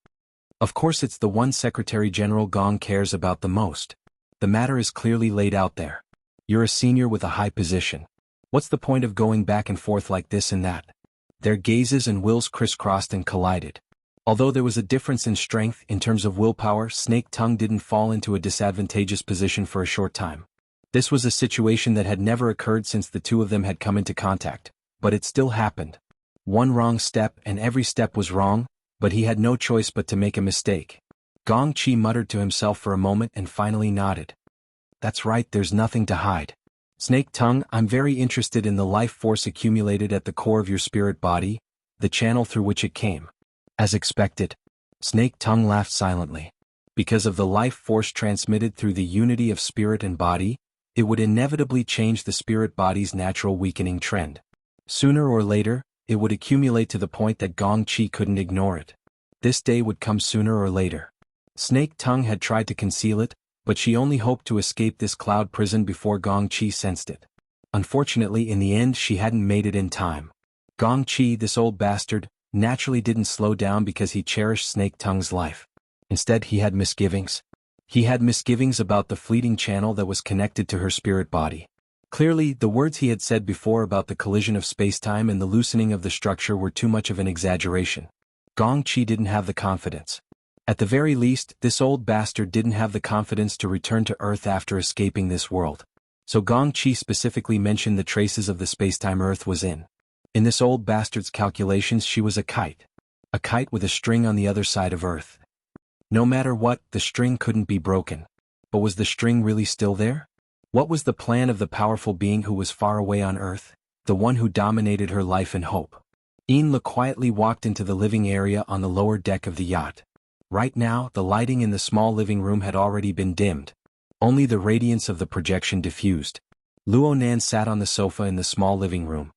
Of course it's the one Secretary General Gong cares about the most. The matter is clearly laid out there. You're a senior with a high position. What's the point of going back and forth like this and that? Their gazes and wills crisscrossed and collided. Although there was a difference in strength in terms of willpower, Snake Tongue didn't fall into a disadvantageous position for a short time. This was a situation that had never occurred since the two of them had come into contact, but it still happened. One wrong step and every step was wrong, but he had no choice but to make a mistake. Gong Chi muttered to himself for a moment and finally nodded. That's right, there's nothing to hide. Snake Tongue, I'm very interested in the life force accumulated at the core of your spirit body, the channel through which it came. As expected, Snake Tongue laughed silently. Because of the life force transmitted through the unity of spirit and body, it would inevitably change the spirit body's natural weakening trend. Sooner or later, it would accumulate to the point that Gong Chi couldn't ignore it. This day would come sooner or later. Snake Tongue had tried to conceal it, but she only hoped to escape this cloud prison before Gong Chi sensed it. Unfortunately, in the end she hadn't made it in time. Gong Chi, this old bastard, naturally didn't slow down because he cherished Snake Tongue's life. Instead he had misgivings. He had misgivings about the fleeting channel that was connected to her spirit body. Clearly, the words he had said before about the collision of spacetime and the loosening of the structure were too much of an exaggeration. Gong Chi didn't have the confidence. At the very least, this old bastard didn't have the confidence to return to Earth after escaping this world. So Gong Chi specifically mentioned the traces of the spacetime Earth was in. In this old bastard's calculations she was a kite. A kite with a string on the other side of Earth. No matter what, the string couldn't be broken. But was the string really still there? What was the plan of the powerful being who was far away on Earth, the one who dominated her life and hope? Yin quietly walked into the living area on the lower deck of the yacht. Right now, the lighting in the small living room had already been dimmed. Only the radiance of the projection diffused. Luonan sat on the sofa in the small living room.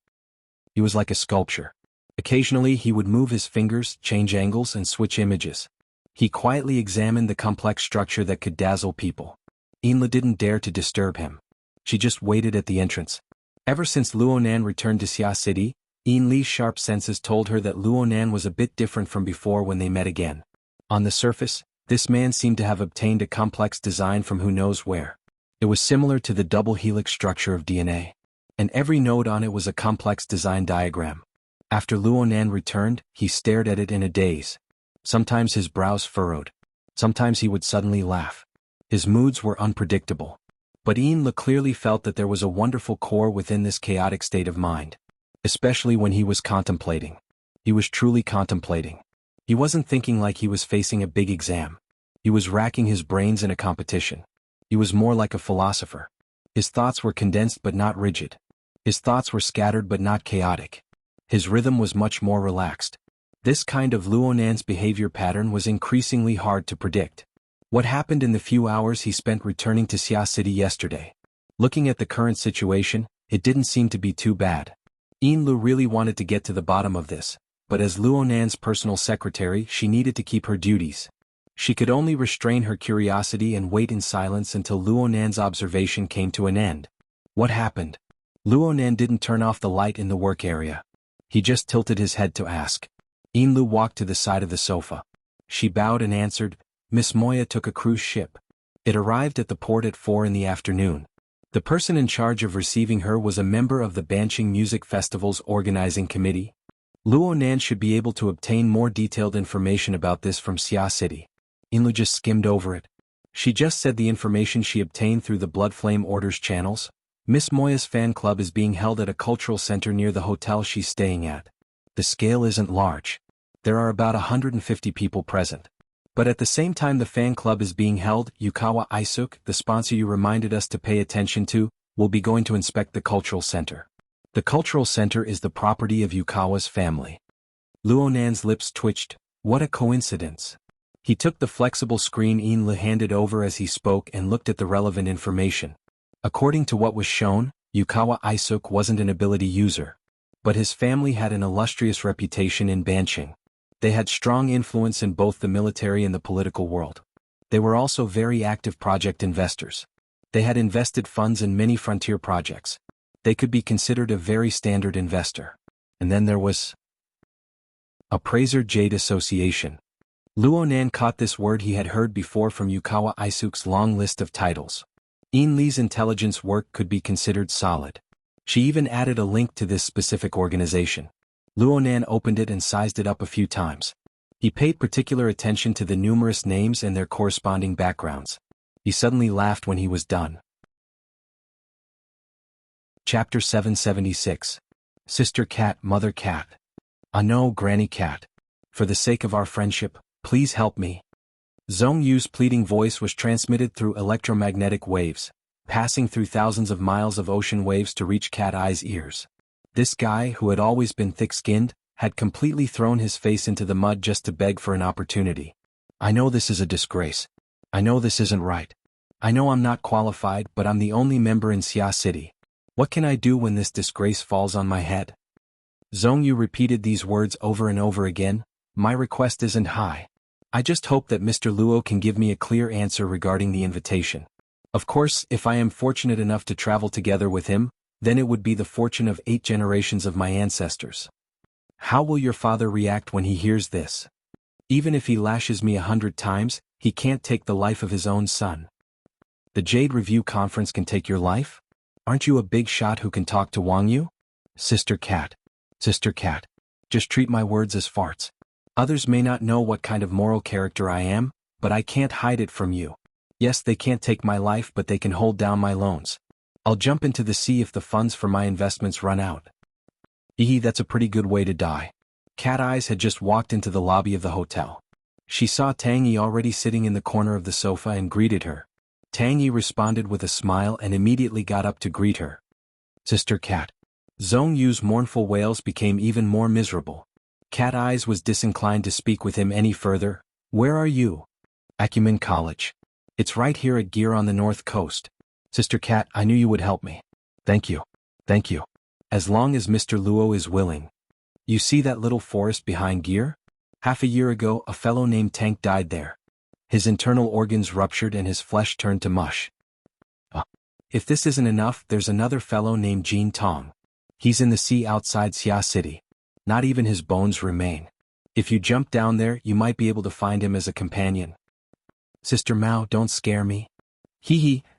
He was like a sculpture. Occasionally he would move his fingers, change angles and switch images. He quietly examined the complex structure that could dazzle people. Inla didn't dare to disturb him. She just waited at the entrance. Ever since Luonan returned to Xia City, Li's sharp senses told her that Luonan was a bit different from before when they met again. On the surface, this man seemed to have obtained a complex design from who knows where. It was similar to the double helix structure of DNA. And every node on it was a complex design diagram. After Luonan returned, he stared at it in a daze. Sometimes his brows furrowed. Sometimes he would suddenly laugh. His moods were unpredictable. But Inla clearly felt that there was a wonderful core within this chaotic state of mind. Especially when he was contemplating. He was truly contemplating. He wasn't thinking like he was facing a big exam. He was racking his brains in a competition. He was more like a philosopher. His thoughts were condensed but not rigid. His thoughts were scattered but not chaotic. His rhythm was much more relaxed. This kind of Luonan's behavior pattern was increasingly hard to predict. What happened in the few hours he spent returning to Xia City yesterday? Looking at the current situation, it didn't seem to be too bad. Lu really wanted to get to the bottom of this, but as Luonan's personal secretary she needed to keep her duties. She could only restrain her curiosity and wait in silence until Luonan's observation came to an end. What happened? Luonan didn't turn off the light in the work area. He just tilted his head to ask. Lu walked to the side of the sofa. She bowed and answered, Miss Moya took a cruise ship. It arrived at the port at 4 in the afternoon. The person in charge of receiving her was a member of the Banqing Music Festival's organizing committee. Luonan should be able to obtain more detailed information about this from Xia City. Lu just skimmed over it. She just said the information she obtained through the Bloodflame Orders channels. Miss Moya's fan club is being held at a cultural center near the hotel she's staying at. The scale isn't large. There are about 150 people present. But at the same time the fan club is being held, Yukawa Isuk, the sponsor you reminded us to pay attention to, will be going to inspect the cultural center. The cultural center is the property of Yukawa's family. Luonan's lips twitched. What a coincidence. He took the flexible screen Lu handed over as he spoke and looked at the relevant information. According to what was shown, Yukawa Isuk wasn't an ability user. But his family had an illustrious reputation in Banqing. They had strong influence in both the military and the political world. They were also very active project investors. They had invested funds in many frontier projects. They could be considered a very standard investor. And then there was Appraiser Jade Association. Luonan caught this word he had heard before from Yukawa Isuk's long list of titles. Li's intelligence work could be considered solid. She even added a link to this specific organization. Luonan opened it and sized it up a few times. He paid particular attention to the numerous names and their corresponding backgrounds. He suddenly laughed when he was done. Chapter 776. Sister Cat, Mother Cat. No, Granny Cat. For the sake of our friendship, please help me. Zhong Yu's pleading voice was transmitted through electromagnetic waves, passing through thousands of miles of ocean waves to reach Cat Eye's ears. This guy, who had always been thick-skinned, had completely thrown his face into the mud just to beg for an opportunity. I know this is a disgrace. I know this isn't right. I know I'm not qualified, but I'm the only member in Xia City. What can I do when this disgrace falls on my head? Zhong Yu repeated these words over and over again. My request isn't high. I just hope that Mr. Luo can give me a clear answer regarding the invitation. Of course, if I am fortunate enough to travel together with him, then it would be the fortune of 8 generations of my ancestors. How will your father react when he hears this? Even if he lashes me 100 times, he can't take the life of his own son. The Jade Review Conference can take your life? Aren't you a big shot who can talk to Wang Yu? Sister Cat. Sister Cat. Just treat my words as farts. Others may not know what kind of moral character I am, but I can't hide it from you. Yes, they can't take my life, but they can hold down my loans. I'll jump into the sea if the funds for my investments run out. That's a pretty good way to die. Cat Eyes had just walked into the lobby of the hotel. She saw Tang Yi already sitting in the corner of the sofa and greeted her. Tang Yi responded with a smile and immediately got up to greet her. Sister Cat. Zhong Yu's mournful wails became even more miserable. Cat Eyes was disinclined to speak with him any further. Where are you? Acumen College. It's right here at Gear on the north coast. Sister Cat, I knew you would help me. Thank you. Thank you. As long as Mr. Luo is willing. You see that little forest behind Gear? Half a year ago, a fellow named Tank died there. His internal organs ruptured and his flesh turned to mush. If this isn't enough, there's another fellow named Jean Tong. He's in the sea outside Xia City. Not even his bones remain. If you jump down there, you might be able to find him as a companion. Sister Mao, don't scare me.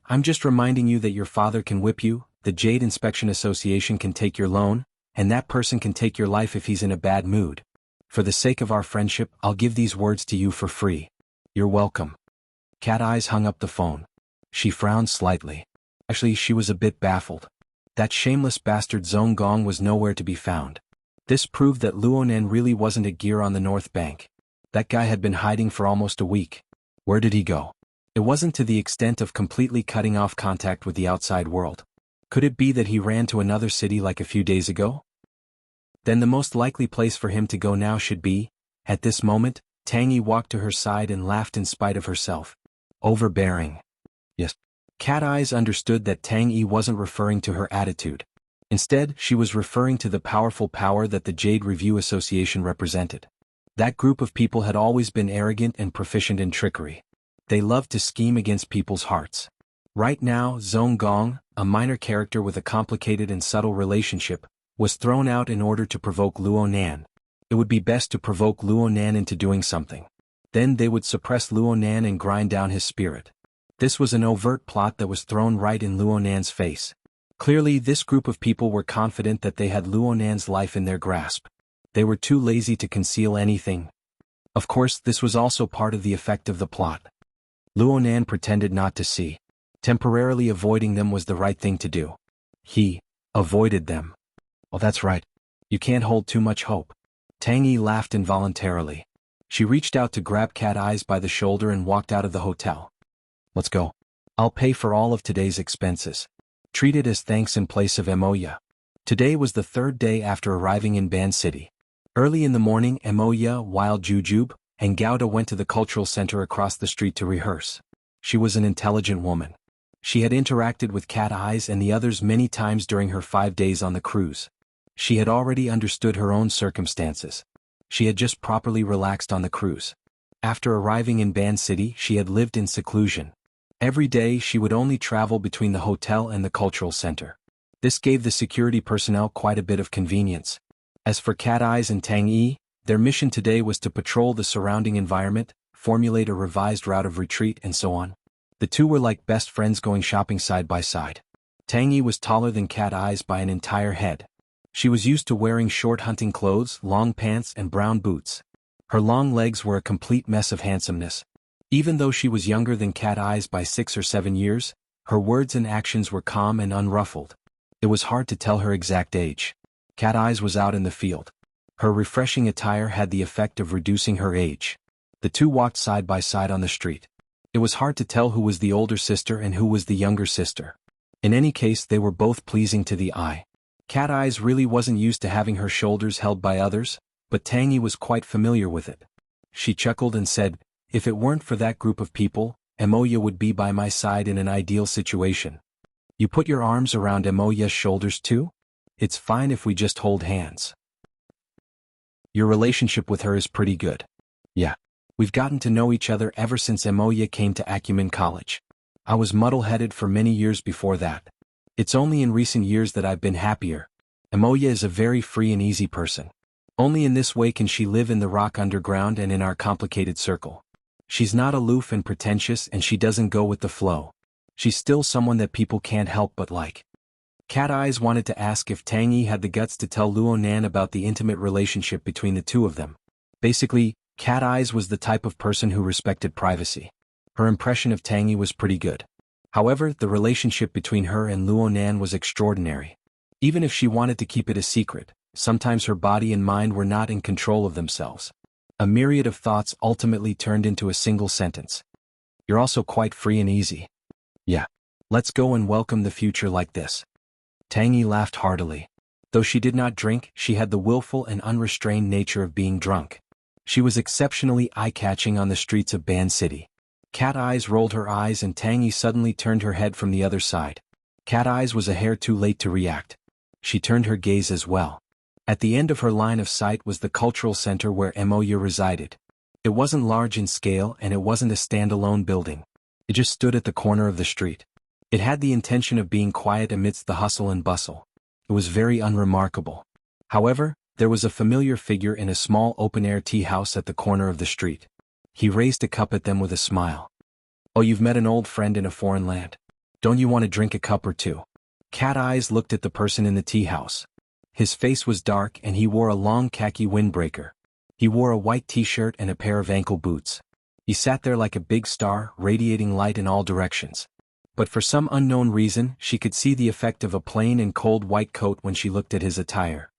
I'm just reminding you that your father can whip you, the Jade Inspection Association can take your loan, and that person can take your life if he's in a bad mood. For the sake of our friendship, I'll give these words to you for free. You're welcome. Cat Eyes hung up the phone. She frowned slightly. Actually, she was a bit baffled. That shameless bastard Zhong Gong was nowhere to be found. This proved that Luonan really wasn't at Gear on the North Bank. That guy had been hiding for almost a week. Where did he go? It wasn't to the extent of completely cutting off contact with the outside world. Could it be that he ran to another city like a few days ago? Then the most likely place for him to go now should be, at this moment, Tang Yi walked to her side and laughed in spite of herself. Overbearing. Yes. Cat Eyes understood that Tang Yi wasn't referring to her attitude. Instead, she was referring to the powerful power that the Jade Review Association represented. That group of people had always been arrogant and proficient in trickery. They loved to scheme against people's hearts. Right now, Zhong Gong, a minor character with a complicated and subtle relationship, was thrown out in order to provoke Luo Nan. It would be best to provoke Luo Nan into doing something. Then they would suppress Luo Nan and grind down his spirit. This was an overt plot that was thrown right in Luo Nan's face. Clearly, this group of people were confident that they had Luo Nan's life in their grasp. They were too lazy to conceal anything. Of course, this was also part of the effect of the plot. Luo Nan pretended not to see. Temporarily avoiding them was the right thing to do. He avoided them. Well, that's right. You can't hold too much hope. Tang Yi laughed involuntarily. She reached out to grab Cat Eyes by the shoulder and walked out of the hotel. Let's go. I'll pay for all of today's expenses. Treat it as thanks in place of Emoya. Today was the third day after arriving in Ban City. Early in the morning, Emoya, Wild Jujube, and Gouda went to the cultural center across the street to rehearse. She was an intelligent woman. She had interacted with Cat Eyes and the others many times during her 5 days on the cruise. She had already understood her own circumstances. She had just properly relaxed on the cruise. After arriving in Ban City, she had lived in seclusion. Every day she would only travel between the hotel and the cultural center. This gave the security personnel quite a bit of convenience. As for Cat Eyes and Tang Yi, their mission today was to patrol the surrounding environment, formulate a revised route of retreat, and so on. The two were like best friends going shopping side by side. Tang Yi was taller than Cat Eyes by an entire head. She was used to wearing short hunting clothes, long pants, and brown boots. Her long legs were a complete mess of handsomeness. Even though she was younger than Cat Eyes by 6 or 7 years, her words and actions were calm and unruffled. It was hard to tell her exact age. Cat Eyes was out in the field. Her refreshing attire had the effect of reducing her age. The two walked side by side on the street. It was hard to tell who was the older sister and who was the younger sister. In any case, they were both pleasing to the eye. Cat Eyes really wasn't used to having her shoulders held by others, but Tang Yi was quite familiar with it. She chuckled and said, "If it weren't for that group of people, Emoya would be by my side in an ideal situation." "You put your arms around Emoya's shoulders too? It's fine if we just hold hands. Your relationship with her is pretty good." "Yeah. We've gotten to know each other ever since Emoya came to Acumen College. I was muddle-headed for many years before that. It's only in recent years that I've been happier. Emoya is a very free and easy person. Only in this way can she live in the rock underground and in our complicated circle. She's not aloof and pretentious, and she doesn't go with the flow. She's still someone that people can't help but like." Cat Eyes wanted to ask if Tang Yi had the guts to tell Luo Nan about the intimate relationship between the two of them. Basically, Cat Eyes was the type of person who respected privacy. Her impression of Tang Yi was pretty good. However, the relationship between her and Luo Nan was extraordinary. Even if she wanted to keep it a secret, sometimes her body and mind were not in control of themselves. A myriad of thoughts ultimately turned into a single sentence. "You're also quite free and easy." "Yeah. Let's go and welcome the future like this." Tang Yi laughed heartily. Though she did not drink, she had the willful and unrestrained nature of being drunk. She was exceptionally eye-catching on the streets of Ban City. Cat Eyes rolled her eyes and Tang Yi suddenly turned her head from the other side. Cat Eyes was a hair too late to react. She turned her gaze as well. At the end of her line of sight was the cultural center where Emoya resided. It wasn't large in scale and it wasn't a standalone building. It just stood at the corner of the street. It had the intention of being quiet amidst the hustle and bustle. It was very unremarkable. However, there was a familiar figure in a small open-air tea house at the corner of the street. He raised a cup at them with a smile. "Oh, you've met an old friend in a foreign land. Don't you want to drink a cup or two?" Cat Eyes looked at the person in the tea house. His face was dark and he wore a long khaki windbreaker. He wore a white t-shirt and a pair of ankle boots. He sat there like a big star, radiating light in all directions. But for some unknown reason, she could see the effect of a plain and cold white coat when she looked at his attire.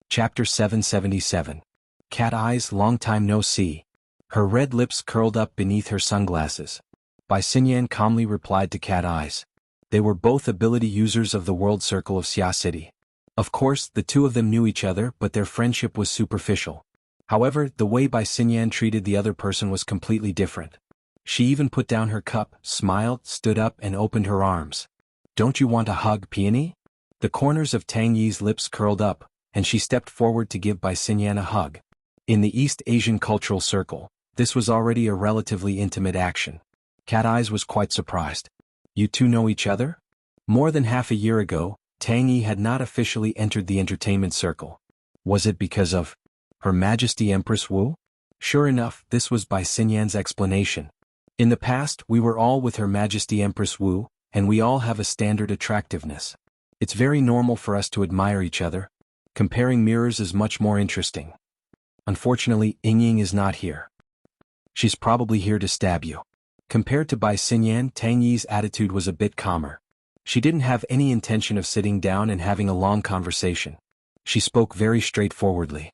Chapter 777. Cat Eyes, long time no see. Her red lips curled up beneath her sunglasses. Bai Xinyan calmly replied to Cat Eyes. They were both ability users of the world circle of Xia City. Of course, the two of them knew each other, but their friendship was superficial. However, the way Bai Xinyan treated the other person was completely different. She even put down her cup, smiled, stood up and opened her arms. "Don't you want a hug, Peony?" The corners of Tang Yi's lips curled up, and she stepped forward to give Bai Xinyan a hug. In the East Asian cultural circle, this was already a relatively intimate action. Cat Eyes was quite surprised. "You two know each other?" More than half a year ago, Tang Yi had not officially entered the entertainment circle. Was it because of Her Majesty Empress Wu? Sure enough, this was Bai Xinyan's explanation. "In the past, we were all with Her Majesty Empress Wu, and we all have a standard attractiveness. It's very normal for us to admire each other. Comparing mirrors is much more interesting. Unfortunately, Ying is not here. She's probably here to stab you." Compared to Bai Xinyan, Tang Yi's attitude was a bit calmer. She didn't have any intention of sitting down and having a long conversation. She spoke very straightforwardly.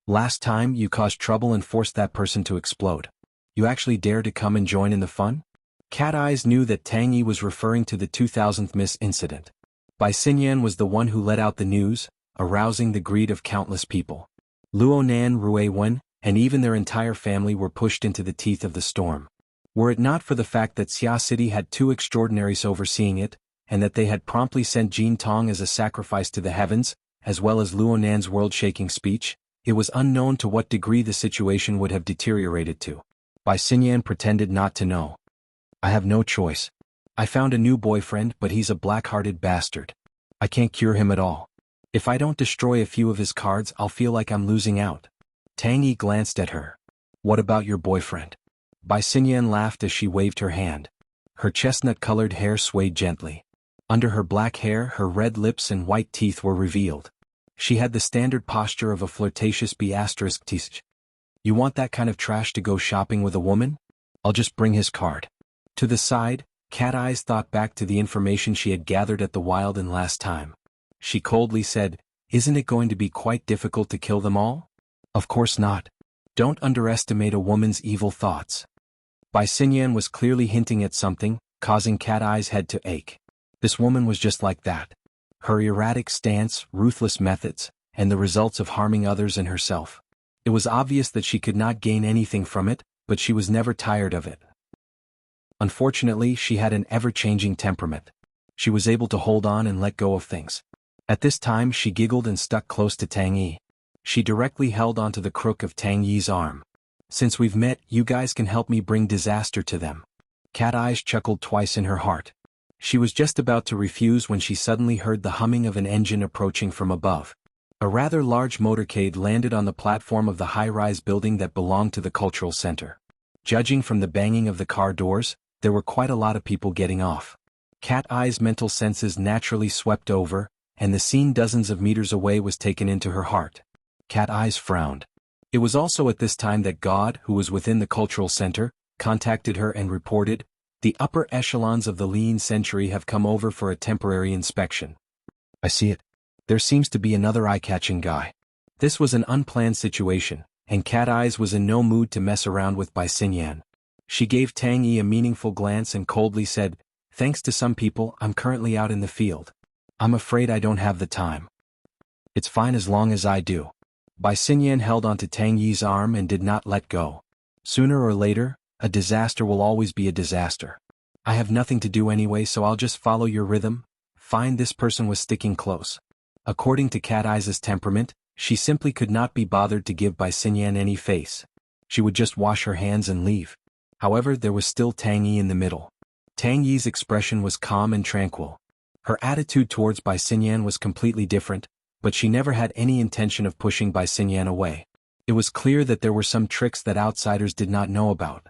"Last time you caused trouble and forced that person to explode. You actually dare to come and join in the fun?" Cat Eyes knew that Tang Yi was referring to the 2000th Miss incident. Bai Xinyan was the one who let out the news, arousing the greed of countless people. Luonan, Ruiwen, and even their entire family were pushed into the teeth of the storm. Were it not for the fact that Xia City had two extraordinaries overseeing it, and that they had promptly sent Jin Tong as a sacrifice to the heavens, as well as Luonan's world-shaking speech, it was unknown to what degree the situation would have deteriorated to. Bai Xinyan pretended not to know. "I have no choice. I found a new boyfriend, but he's a black-hearted bastard. I can't cure him at all. If I don't destroy a few of his cards, I'll feel like I'm losing out." Tang Yi glanced at her. "What about your boyfriend?" Bai Xinyan laughed as she waved her hand. Her chestnut-colored hair swayed gently. Under her black hair, her red lips and white teeth were revealed. She had the standard posture of a flirtatious B****. "You want that kind of trash to go shopping with a woman? I'll just bring his card." To the side, Cat Eyes thought back to the information she had gathered at the Wild and last time. She coldly said, "Isn't it going to be quite difficult to kill them all?" "Of course not. Don't underestimate a woman's evil thoughts." Bai Xinyan was clearly hinting at something, causing Cat Eyes' head to ache. This woman was just like that. Her erratic stance, ruthless methods, and the results of harming others and herself. It was obvious that she could not gain anything from it, but she was never tired of it. Unfortunately, she had an ever-changing temperament. She was able to hold on and let go of things. At this time she giggled and stuck close to Tang Yi. She directly held onto the crook of Tang Yi's arm. "Since we've met, you guys can help me bring disaster to them." Cat Eyes chuckled twice in her heart. She was just about to refuse when she suddenly heard the humming of an engine approaching from above. A rather large motorcade landed on the platform of the high-rise building that belonged to the cultural center. Judging from the banging of the car doors, there were quite a lot of people getting off. Cat Eyes' mental senses naturally swept over, and the scene dozens of meters away was taken into her heart. Cat Eyes frowned. It was also at this time that God, who was within the cultural center, contacted her and reported, "The upper echelons of the Lean Century have come over for a temporary inspection." "I see it. There seems to be another eye-catching guy." This was an unplanned situation, and Cat Eyes was in no mood to mess around with Bai Xinyan. She gave Tang Yi a meaningful glance and coldly said, "Thanks to some people, I'm currently out in the field. I'm afraid I don't have the time." "It's fine as long as I do." Bai Xinyan held onto Tang Yi's arm and did not let go. "Sooner or later, a disaster will always be a disaster. I have nothing to do anyway, so I'll just follow your rhythm." Fine, this person was sticking close. According to Cat Eyes' temperament, she simply could not be bothered to give Bai Xinyan any face. She would just wash her hands and leave. However, there was still Tang Yi in the middle. Tang Yi's expression was calm and tranquil. Her attitude towards Bai Xinyan was completely different, but she never had any intention of pushing Bai Xinyan away. It was clear that there were some tricks that outsiders did not know about.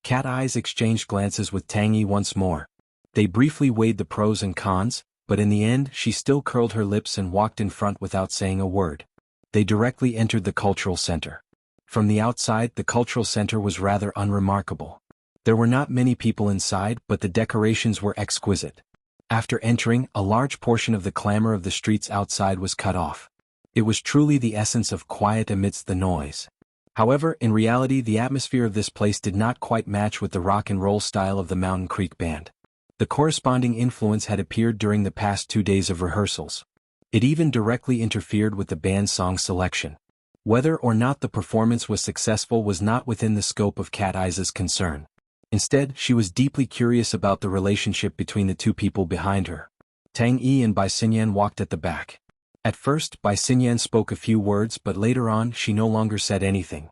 Cat Eyes exchanged glances with Tang Yi once more. They briefly weighed the pros and cons, but in the end she still curled her lips and walked in front without saying a word. They directly entered the cultural center. From the outside, the cultural center was rather unremarkable. There were not many people inside, but the decorations were exquisite. After entering, a large portion of the clamor of the streets outside was cut off. It was truly the essence of quiet amidst the noise. However, in reality the atmosphere of this place did not quite match with the rock and roll style of the Mountain Creek Band. The corresponding influence had appeared during the past 2 days of rehearsals. It even directly interfered with the band's song selection. Whether or not the performance was successful was not within the scope of Cat Eye's concern. Instead, she was deeply curious about the relationship between the two people behind her. Tang Yi and Bai Xinyan walked at the back. At first, Bai Xinyan spoke a few words, but later on she no longer said anything.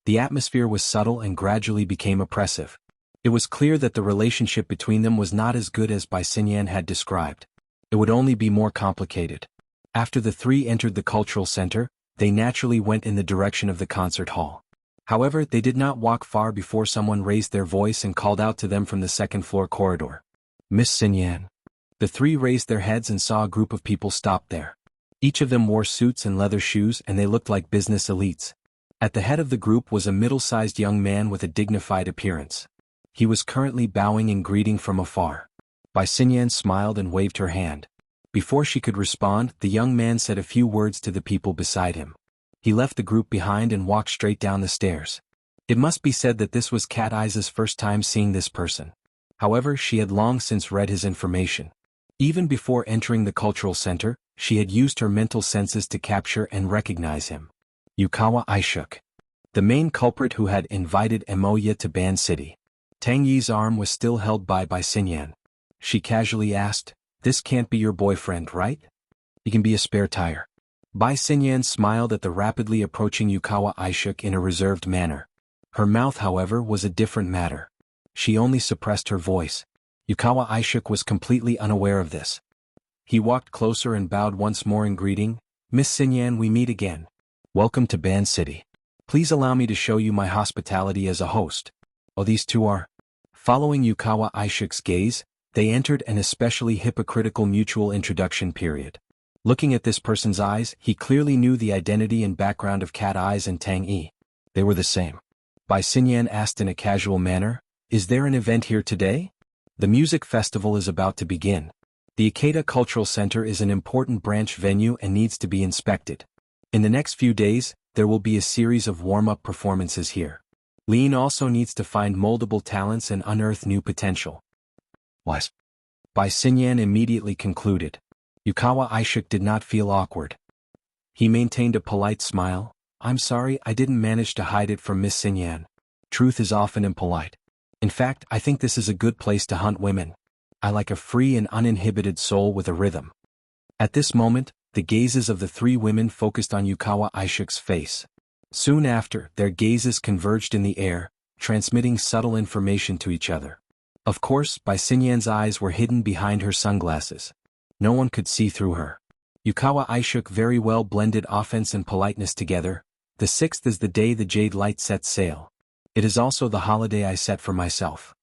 The atmosphere was subtle and gradually became oppressive. It was clear that the relationship between them was not as good as Bai Xinyan had described. It would only be more complicated. After the three entered the cultural center, they naturally went in the direction of the concert hall. However, they did not walk far before someone raised their voice and called out to them from the second-floor corridor. "Miss Xinyan." The three raised their heads and saw a group of people stop there. Each of them wore suits and leather shoes, and they looked like business elites. At the head of the group was a middle-sized young man with a dignified appearance. He was currently bowing and greeting from afar. Bai Xinyan smiled and waved her hand. Before she could respond, the young man said a few words to the people beside him. He left the group behind and walked straight down the stairs. It must be said that this was Cat Eye's first time seeing this person. However, she had long since read his information. Even before entering the cultural center, she had used her mental senses to capture and recognize him. Wuxialover, the main culprit who had invited Emoya to Ban City. Tang Yi's arm was still held by Bai Xinyan. She casually asked, "This can't be your boyfriend, right? He can be a spare tire." Bai Xinyan smiled at the rapidly approaching Wuxialover in a reserved manner. Her mouth, however, was a different matter. She only suppressed her voice. Wuxialover was completely unaware of this. He walked closer and bowed once more in greeting. "Miss Xinyan, we meet again. Welcome to Ban City. Please allow me to show you my hospitality as a host." "Oh, these two are..." Following Wuxialover's gaze, they entered an especially hypocritical mutual introduction period. Looking at this person's eyes, he clearly knew the identity and background of Cat Eyes and Tang Yi. They were the same. Bai Xinyan asked in a casual manner, "Is there an event here today?" "The music festival is about to begin. The Ikeda Cultural Center is an important branch venue and needs to be inspected. In the next few days, there will be a series of warm-up performances here. Lean also needs to find moldable talents and unearth new potential." "What?" Bai Xinyan immediately concluded. Wuxialover did not feel awkward. He maintained a polite smile. "I'm sorry, I didn't manage to hide it from Miss Xinyan. Truth is often impolite. In fact, I think this is a good place to hunt women. I like a free and uninhibited soul with a rhythm." At this moment, the gazes of the three women focused on Wuxialover's face. Soon after, their gazes converged in the air, transmitting subtle information to each other. Of course, Bai Xinyan's eyes were hidden behind her sunglasses. No one could see through her. Wuxialover very well blended offense and politeness together. "The 6th is the day the Jade Light sets sail. It is also the holiday I set for myself.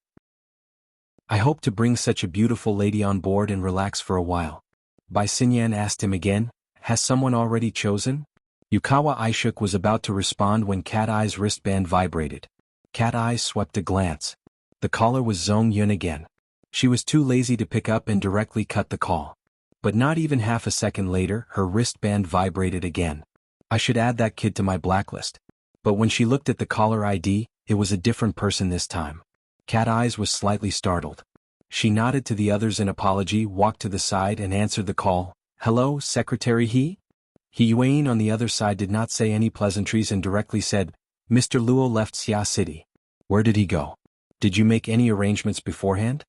I hope to bring such a beautiful lady on board and relax for a while." Bai Xinyan asked him again, "Has someone already chosen?" Wuxialover was about to respond when Cat Eye's wristband vibrated. Cat Eye swept a glance. The caller was Zhong Yun again. She was too lazy to pick up and directly cut the call. But not even half a second later, her wristband vibrated again. "I should add that kid to my blacklist." But when she looked at the caller ID, it was a different person this time. Cat Eyes was slightly startled. She nodded to the others in apology, walked to the side and answered the call. "Hello, Secretary He?" Yuan on the other side did not say any pleasantries and directly said, "Mr. Luo left Xia City." "Where did he go? Did you make any arrangements beforehand?"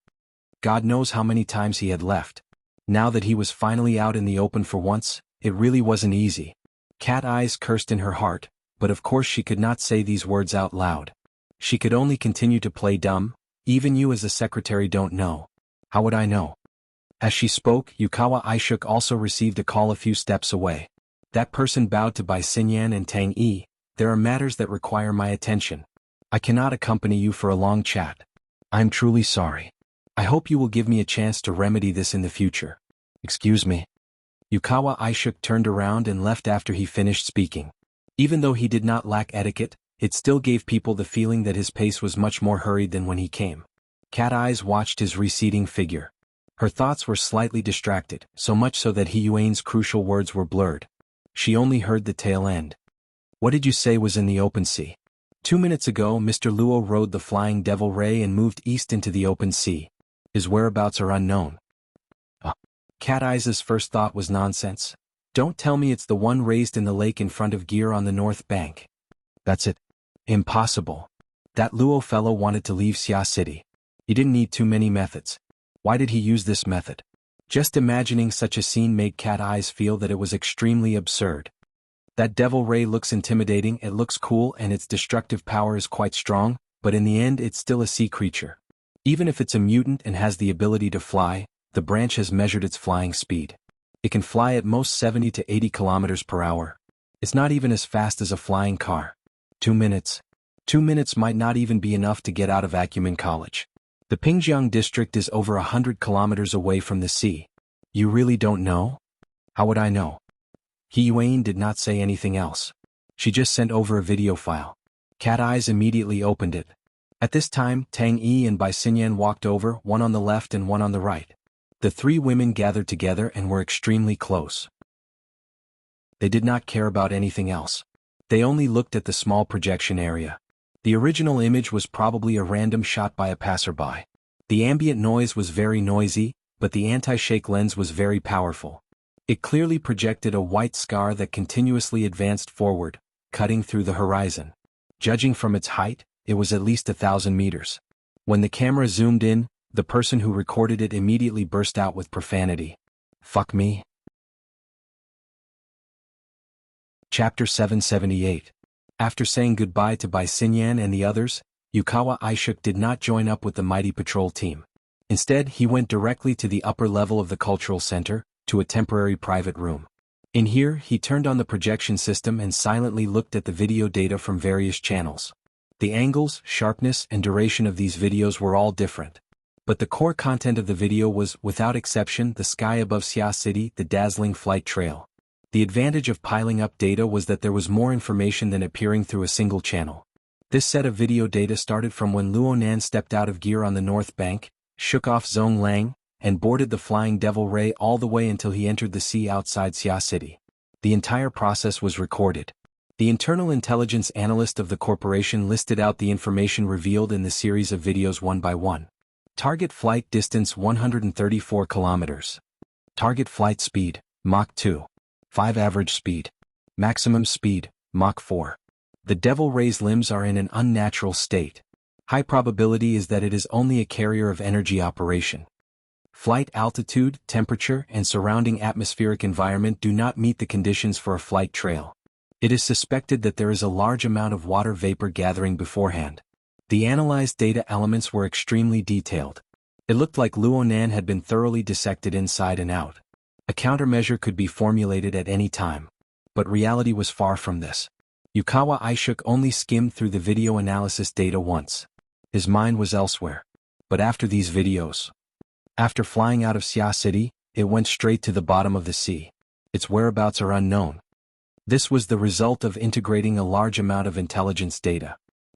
God knows how many times he had left. Now that he was finally out in the open for once, it really wasn't easy. Cat Eyes cursed in her heart, but of course she could not say these words out loud. She could only continue to play dumb. "Even you as a secretary don't know." "How would I know?" As she spoke, Wuxialover also received a call a few steps away. That person bowed to Bai Xinyan and Tang Yi. "There are matters that require my attention. I cannot accompany you for a long chat. I'm truly sorry. I hope you will give me a chance to remedy this in the future." "Excuse me." Wuxialover turned around and left after he finished speaking. Even though he did not lack etiquette, it still gave people the feeling that his pace was much more hurried than when he came. Cat Eyes watched his receding figure. Her thoughts were slightly distracted, so much so that Yuan's crucial words were blurred. She only heard the tail end. What did you say was in the open sea? 2 minutes ago, Mr. Luo rode the flying devil ray and moved east into the open sea. His whereabouts are unknown. Cat Eye's first thought was nonsense. Don't tell me it's the one raised in the lake in front of Gear on the north bank. That's it. Impossible. That Luo fellow wanted to leave Xia City. He didn't need too many methods. Why did he use this method? Just imagining such a scene made Cat Eyes feel that it was extremely absurd. That devil ray looks intimidating, it looks cool, and its destructive power is quite strong, but in the end it's still a sea creature. Even if it's a mutant and has the ability to fly, the branch has measured its flying speed. It can fly at most 70 to 80 kilometers per hour. It's not even as fast as a flying car. 2 minutes. 2 minutes might not even be enough to get out of Acumen College. The Pingjiang district is over 100 kilometers away from the sea. You really don't know? How would I know? He Yuan did not say anything else. She just sent over a video file. Cat Eyes immediately opened it. At this time, Tang Yi and Bai Xinyan walked over, one on the left and one on the right. The three women gathered together and were extremely close. They did not care about anything else. They only looked at the small projection area. The original image was probably a random shot by a passerby. The ambient noise was very noisy, but the anti-shake lens was very powerful. It clearly projected a white scar that continuously advanced forward, cutting through the horizon. Judging from its height, it was at least 1,000 meters. When the camera zoomed in, the person who recorded it immediately burst out with profanity. Fuck me. Chapter 778. After saying goodbye to Bai Xinyan and the others, Yukawa Aishuk did not join up with the mighty patrol team. Instead, he went directly to the upper level of the cultural center, to a temporary private room. In here, he turned on the projection system and silently looked at the video data from various channels. The angles, sharpness, and duration of these videos were all different. But the core content of the video was, without exception, the sky above Xia City, the dazzling flight trail. The advantage of piling up data was that there was more information than appearing through a single channel. This set of video data started from when Luo Nan stepped out of Gear on the north bank, shook off Zhong Lang, and boarded the flying devil ray all the way until he entered the sea outside Xia City. The entire process was recorded. The internal intelligence analyst of the corporation listed out the information revealed in the series of videos one by one. Target flight distance 134 kilometers. Target flight speed, Mach 2. 5 average speed. Maximum speed, Mach 4. The devil ray's limbs are in an unnatural state. High probability is that it is only a carrier of energy operation. Flight altitude, temperature, and surrounding atmospheric environment do not meet the conditions for a flight trail. It is suspected that there is a large amount of water vapor gathering beforehand. The analyzed data elements were extremely detailed. It looked like Luo Nan had been thoroughly dissected inside and out. A countermeasure could be formulated at any time. But reality was far from this. Yukawa Aishuk only skimmed through the video analysis data once. His mind was elsewhere. But after these videos, after flying out of Xia City, it went straight to the bottom of the sea. Its whereabouts are unknown. This was the result of integrating a large amount of intelligence data.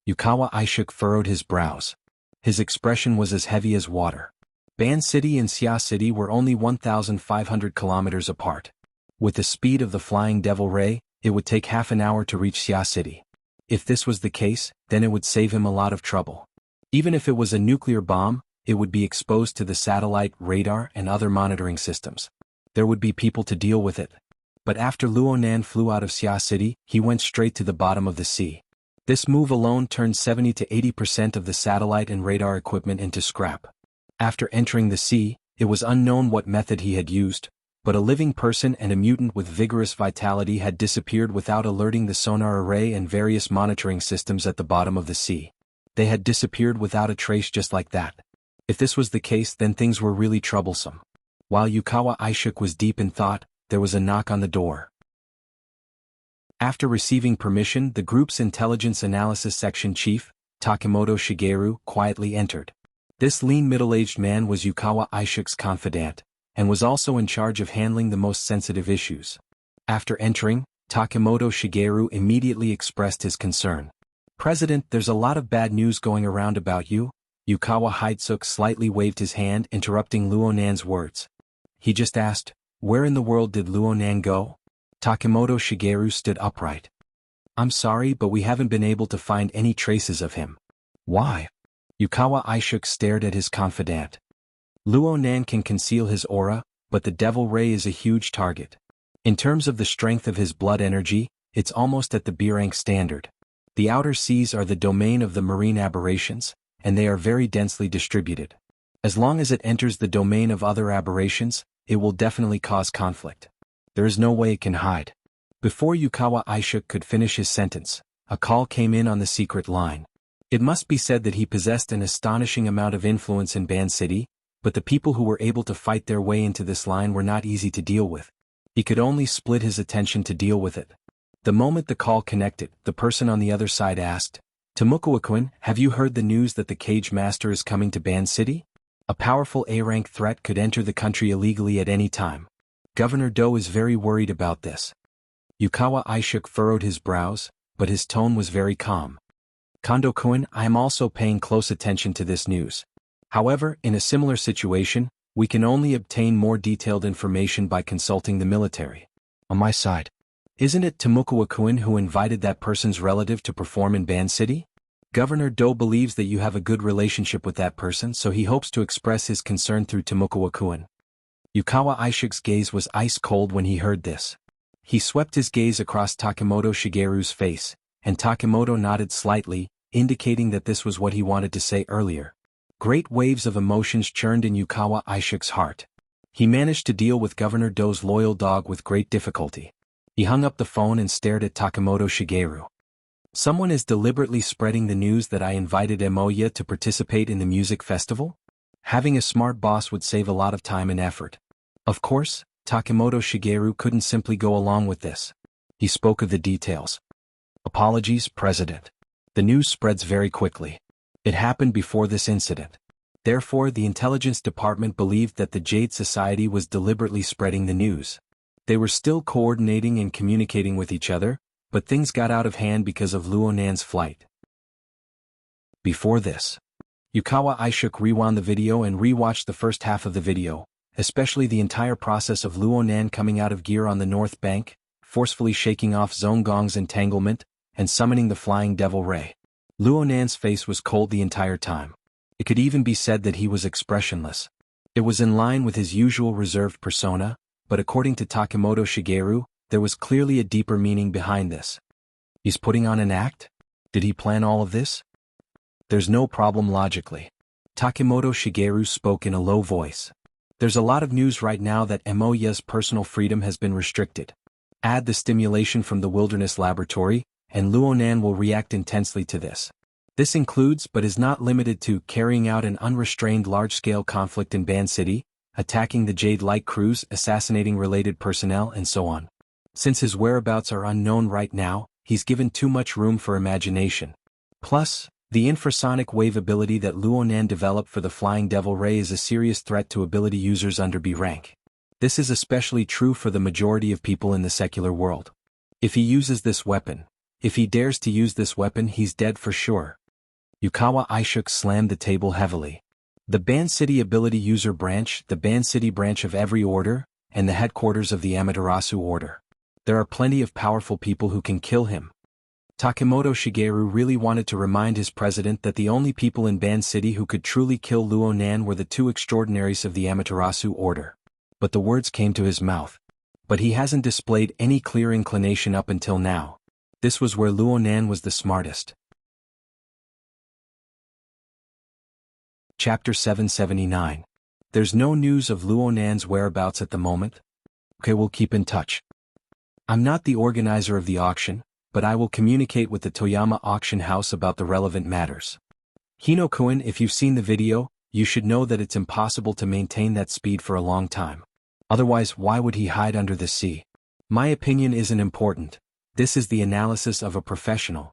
Yukawa Aishuk furrowed his brows. His expression was as heavy as water. Ban City and Xia City were only 1,500 kilometers apart. With the speed of the flying devil ray, it would take half an hour to reach Xia City. If this was the case, then it would save him a lot of trouble. Even if it was a nuclear bomb, it would be exposed to the satellite, radar, and other monitoring systems. There would be people to deal with it. But after Luo Nan flew out of Xia City, he went straight to the bottom of the sea. This move alone turned 70 to 80% of the satellite and radar equipment into scrap. After entering the sea, it was unknown what method he had used, but a living person and a mutant with vigorous vitality had disappeared without alerting the sonar array and various monitoring systems at the bottom of the sea. They had disappeared without a trace just like that. If this was the case, then things were really troublesome. While Yukawa Aishuk was deep in thought, there was a knock on the door. After receiving permission, the group's intelligence analysis section chief, Takemoto Shigeru, quietly entered. This lean middle-aged man was Yukawa Aishuk's confidant, and was also in charge of handling the most sensitive issues. After entering, Takemoto Shigeru immediately expressed his concern. "President, there's a lot of bad news going around about you." Yukawa Haitsuk slightly waved his hand, interrupting Luo Nan's words. He just asked, "Where in the world did Luo Nan go?" Takemoto Shigeru stood upright. I'm sorry, but we haven't been able to find any traces of him. Why? Yukawa Aishuk stared at his confidant. Luo Nan can conceal his aura, but the devil ray is a huge target. In terms of the strength of his blood energy, it's almost at the B rank standard. The outer seas are the domain of the marine aberrations, and they are very densely distributed. As long as it enters the domain of other aberrations, it will definitely cause conflict. There is no way it can hide. Before Yukawa Aishuk could finish his sentence, a call came in on the secret line. It must be said that he possessed an astonishing amount of influence in Ban City, but the people who were able to fight their way into this line were not easy to deal with. He could only split his attention to deal with it. The moment the call connected, the person on the other side asked, "Tamukawakuin, have you heard the news that the Cage Master is coming to Ban City? A powerful A-rank threat could enter the country illegally at any time. Governor Do is very worried about this." Yukawa Aishuk furrowed his brows, but his tone was very calm. "Kondo-kun, I am also paying close attention to this news. However, in a similar situation, we can only obtain more detailed information by consulting the military. On my side, isn't it Tamukawa-kun who invited that person's relative to perform in Ban City? Governor Do believes that you have a good relationship with that person, so he hopes to express his concern through Tamukawa-kun." Yukawa Aishuk's gaze was ice cold when he heard this. He swept his gaze across Takemoto Shigeru's face, and Takemoto nodded slightly, indicating that this was what he wanted to say earlier. Great waves of emotions churned in Yukawa Aishuk's heart. He managed to deal with Governor Do's loyal dog with great difficulty. He hung up the phone and stared at Takemoto Shigeru. "Someone is deliberately spreading the news that I invited Emoya to participate in the music festival? Having a smart boss would save a lot of time and effort." Of course, Takemoto Shigeru couldn't simply go along with this. He spoke of the details. "Apologies, President. The news spreads very quickly. It happened before this incident. Therefore, the intelligence department believed that the Jade Society was deliberately spreading the news. They were still coordinating and communicating with each other, but things got out of hand because of Luo Nan's flight." Before this, Yukawa Aishuk rewound the video and rewatched the first half of the video, especially the entire process of Luo Nan coming out of gear on the north bank, forcefully shaking off Zonggong's entanglement, and summoning the flying devil ray. Luo Nan's face was cold the entire time. It could even be said that he was expressionless. It was in line with his usual reserved persona, but according to Takemoto Shigeru, there was clearly a deeper meaning behind this. He's putting on an act? Did he plan all of this? There's no problem logically. Takemoto Shigeru spoke in a low voice. There's a lot of news right now that Emoya's personal freedom has been restricted. Add the stimulation from the wilderness laboratory, and Luo Nan will react intensely to this. This includes but is not limited to carrying out an unrestrained large-scale conflict in Ban City, attacking the Jade Light Crews, assassinating related personnel, and so on. Since his whereabouts are unknown right now, he's given too much room for imagination. Plus, the infrasonic wave ability that Luo Nan developed for the Flying Devil Ray is a serious threat to ability users under B rank. This is especially true for the majority of people in the secular world. If he uses this weapon, if he dares to use this weapon, he's dead for sure. Yukawa Aishuk slammed the table heavily. The Ban City ability user branch, the Ban City branch of every order, and the headquarters of the Amaterasu order. There are plenty of powerful people who can kill him. Takemoto Shigeru really wanted to remind his president that the only people in Ban City who could truly kill Luo Nan were the two extraordinaries of the Amaterasu order. But the words came to his mouth. But he hasn't displayed any clear inclination up until now. This was where Luo Nan was the smartest. Chapter 779. There's no news of Luo Nan's whereabouts at the moment. Okay, we'll keep in touch. I'm not the organizer of the auction, but I will communicate with the Toyama auction house about the relevant matters. Hino-kun, if you've seen the video, you should know that it's impossible to maintain that speed for a long time. Otherwise, why would he hide under the sea? My opinion isn't important. This is the analysis of a professional.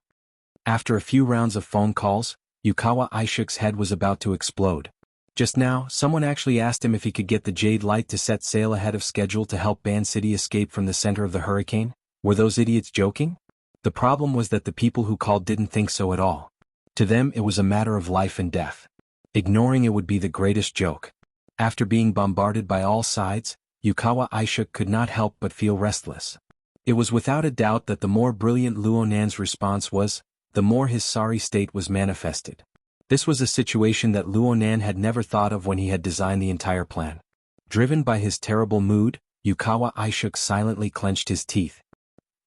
After a few rounds of phone calls, Yukawa Aishuk's head was about to explode. Just now, someone actually asked him if he could get the Jade Light to set sail ahead of schedule to help Ban City escape from the center of the hurricane. Were those idiots joking? The problem was that the people who called didn't think so at all. To them, it was a matter of life and death. Ignoring it would be the greatest joke. After being bombarded by all sides, Yukawa Aishuk could not help but feel restless. It was without a doubt that the more brilliant Luo Nan's response was, the more his sorry state was manifested. This was a situation that Luo Nan had never thought of when he had designed the entire plan. Driven by his terrible mood, Yukawa Aishuk silently clenched his teeth.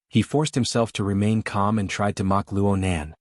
He forced himself to remain calm and tried to mock Luo Nan.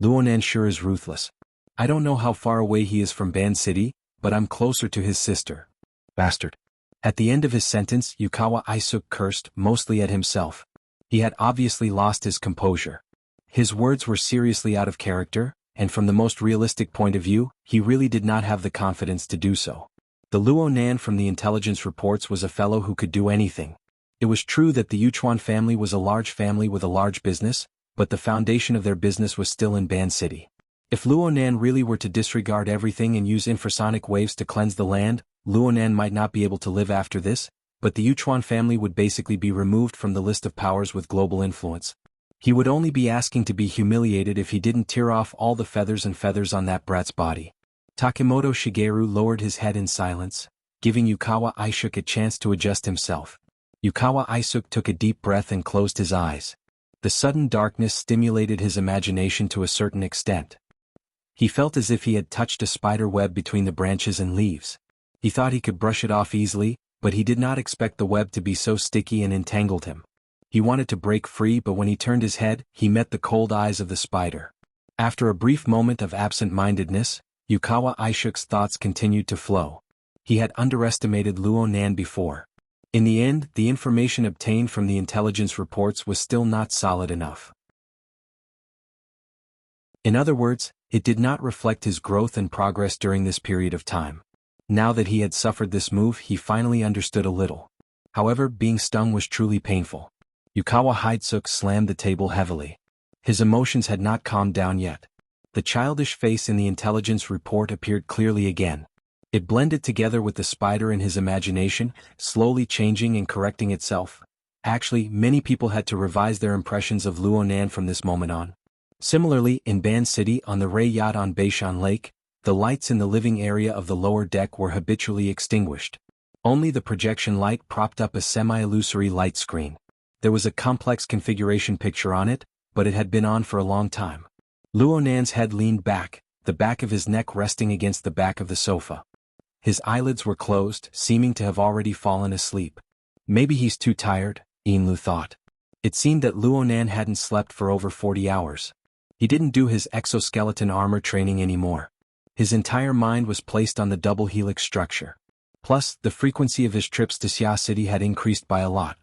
Luo Nan sure is ruthless. I don't know how far away he is from Ban City, but I'm closer to his sister. Bastard. At the end of his sentence, Yukawa Aishuk cursed, mostly at himself. He had obviously lost his composure. His words were seriously out of character, and from the most realistic point of view, he really did not have the confidence to do so. The Luo Nan from the intelligence reports was a fellow who could do anything. It was true that the Xuanhuan family was a large family with a large business, but the foundation of their business was still in Ban City. If Luo Nan really were to disregard everything and use infrasonic waves to cleanse the land, Luo Nan might not be able to live after this, but the Xuanhuan family would basically be removed from the list of powers with global influence. He would only be asking to be humiliated if he didn't tear off all the feathers on that brat's body. Takemoto Shigeru lowered his head in silence, giving Yukawa Aishuk a chance to adjust himself. Yukawa Aishuk took a deep breath and closed his eyes. The sudden darkness stimulated his imagination to a certain extent. He felt as if he had touched a spider web between the branches and leaves. He thought he could brush it off easily, but he did not expect the web to be so sticky and entangled him. He wanted to break free, but when he turned his head, he met the cold eyes of the spider. After a brief moment of absent-mindedness, Yukawa Aishuk's thoughts continued to flow. He had underestimated Luo Nan before. In the end, the information obtained from the intelligence reports was still not solid enough. In other words, it did not reflect his growth and progress during this period of time. Now that he had suffered this move, he finally understood a little. However, being stung was truly painful. Yukawa Aishuk slammed the table heavily. His emotions had not calmed down yet. The childish face in the intelligence report appeared clearly again. It blended together with the spider in his imagination, slowly changing and correcting itself. Actually, many people had to revise their impressions of Luo Nan from this moment on. Similarly, in Ban City on the Ray yacht on Beishan Lake, the lights in the living area of the lower deck were habitually extinguished. Only the projection light propped up a semi-illusory light screen. There was a complex configuration picture on it, but it had been on for a long time. Luo Nan's head leaned back, the back of his neck resting against the back of the sofa. His eyelids were closed, seeming to have already fallen asleep. Maybe he's too tired, Yinlu thought. It seemed that Luo Nan hadn't slept for over 40 hours. He didn't do his exoskeleton armor training anymore. His entire mind was placed on the double helix structure. Plus, the frequency of his trips to Xia City had increased by a lot.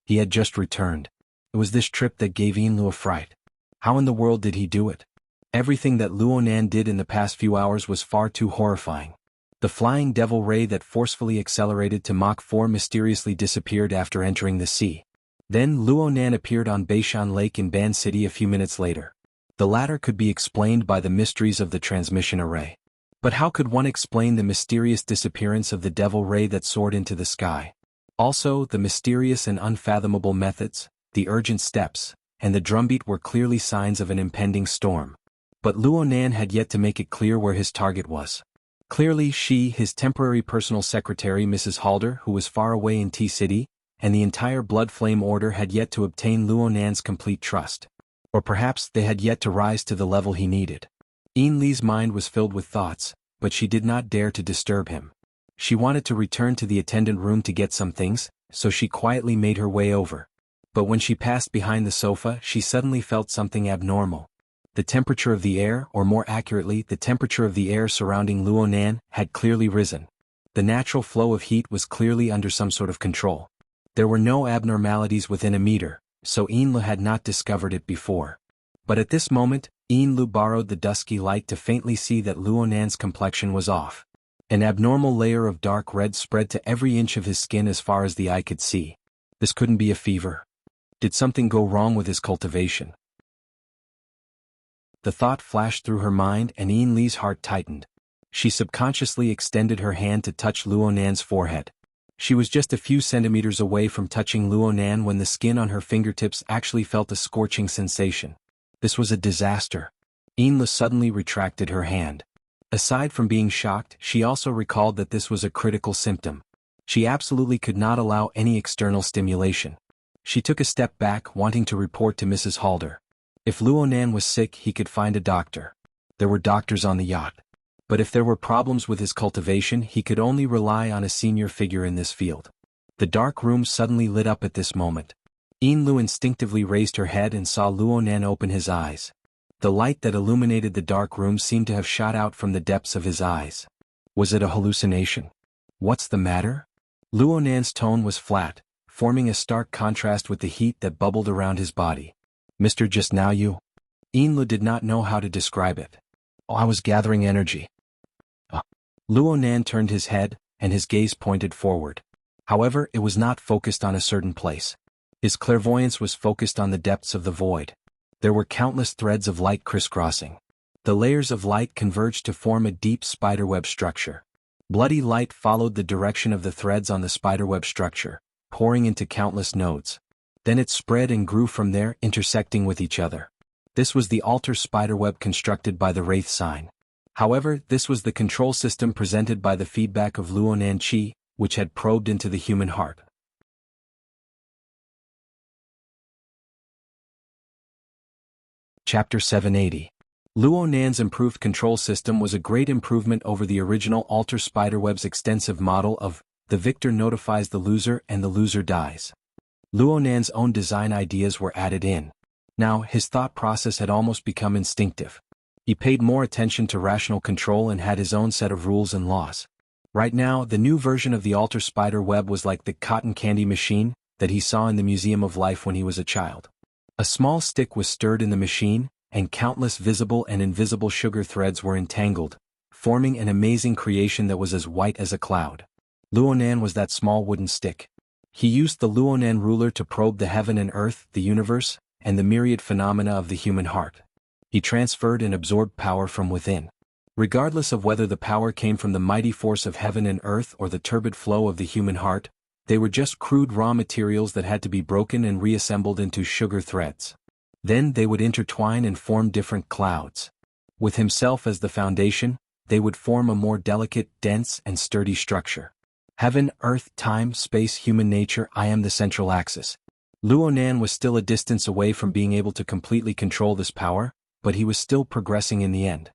He had just returned. It was this trip that gave Yinlu a fright. How in the world did he do it? Everything that Luo Nan did in the past few hours was far too horrifying. The flying devil ray that forcefully accelerated to Mach 4 mysteriously disappeared after entering the sea. Then Luo Nan appeared on Beishan Lake in Ban City a few minutes later. The latter could be explained by the mysteries of the transmission array. But how could one explain the mysterious disappearance of the devil ray that soared into the sky? Also, the mysterious and unfathomable methods, the urgent steps, and the drumbeat were clearly signs of an impending storm. But Luo Nan had yet to make it clear where his target was. Clearly she, his temporary personal secretary Mrs. Halder, who was far away in T-City, and the entire Blood Flame Order had yet to obtain Luo Nan's complete trust. Or perhaps they had yet to rise to the level he needed. Yin Li's mind was filled with thoughts, but she did not dare to disturb him. She wanted to return to the attendant room to get some things, so she quietly made her way over. But when she passed behind the sofa, she suddenly felt something abnormal. The temperature of the air, or more accurately, the temperature of the air surrounding Luo Nan, had clearly risen. The natural flow of heat was clearly under some sort of control. There were no abnormalities within a meter, so Yinlu had not discovered it before. But at this moment, Yinlu borrowed the dusky light to faintly see that Luo Nan's complexion was off. An abnormal layer of dark red spread to every inch of his skin as far as the eye could see. This couldn't be a fever. Did something go wrong with his cultivation? The thought flashed through her mind and Yin Li's heart tightened. She subconsciously extended her hand to touch Luo Nan's forehead. She was just a few centimeters away from touching Luo Nan when the skin on her fingertips actually felt a scorching sensation. This was a disaster. Yin Li suddenly retracted her hand. Aside from being shocked, she also recalled that this was a critical symptom. She absolutely could not allow any external stimulation. She took a step back, wanting to report to Mrs. Halder. If Luonan was sick, he could find a doctor. There were doctors on the yacht. But if there were problems with his cultivation, he could only rely on a senior figure in this field. The dark room suddenly lit up at this moment. Lu instinctively raised her head and saw Luonan open his eyes. The light that illuminated the dark room seemed to have shot out from the depths of his eyes. Was it a hallucination? What's the matter? Luonan's tone was flat, forming a stark contrast with the heat that bubbled around his body. Mr. Just now you? Lu did not know how to describe it. Oh, I was gathering energy. Luonan turned his head, and his gaze pointed forward. However, it was not focused on a certain place. His clairvoyance was focused on the depths of the void. There were countless threads of light crisscrossing. The layers of light converged to form a deep spiderweb structure. Bloody light followed the direction of the threads on the spiderweb structure, pouring into countless nodes. Then it spread and grew from there, intersecting with each other. This was the altar spiderweb constructed by the Wraith sign. However, this was the control system presented by the feedback of Luonan Qi, which had probed into the human heart. Chapter 780. Luonan's improved control system was a great improvement over the original altar spiderweb's extensive model of the victor notifies the loser and the loser dies. Luonan's own design ideas were added in. Now, his thought process had almost become instinctive. He paid more attention to rational control and had his own set of rules and laws. Right now, the new version of the altar spider web was like the cotton candy machine that he saw in the Museum of Life when he was a child. A small stick was stirred in the machine, and countless visible and invisible sugar threads were entangled, forming an amazing creation that was as white as a cloud. Luonan was that small wooden stick. He used the Luonan ruler to probe the heaven and earth, the universe, and the myriad phenomena of the human heart. He transferred and absorbed power from within. Regardless of whether the power came from the mighty force of heaven and earth or the turbid flow of the human heart, they were just crude raw materials that had to be broken and reassembled into sugar threads. Then they would intertwine and form different clouds. With himself as the foundation, they would form a more delicate, dense, and sturdy structure. Heaven, earth, time, space, human nature, I am the central axis. Luonan was still a distance away from being able to completely control this power, but he was still progressing in the end.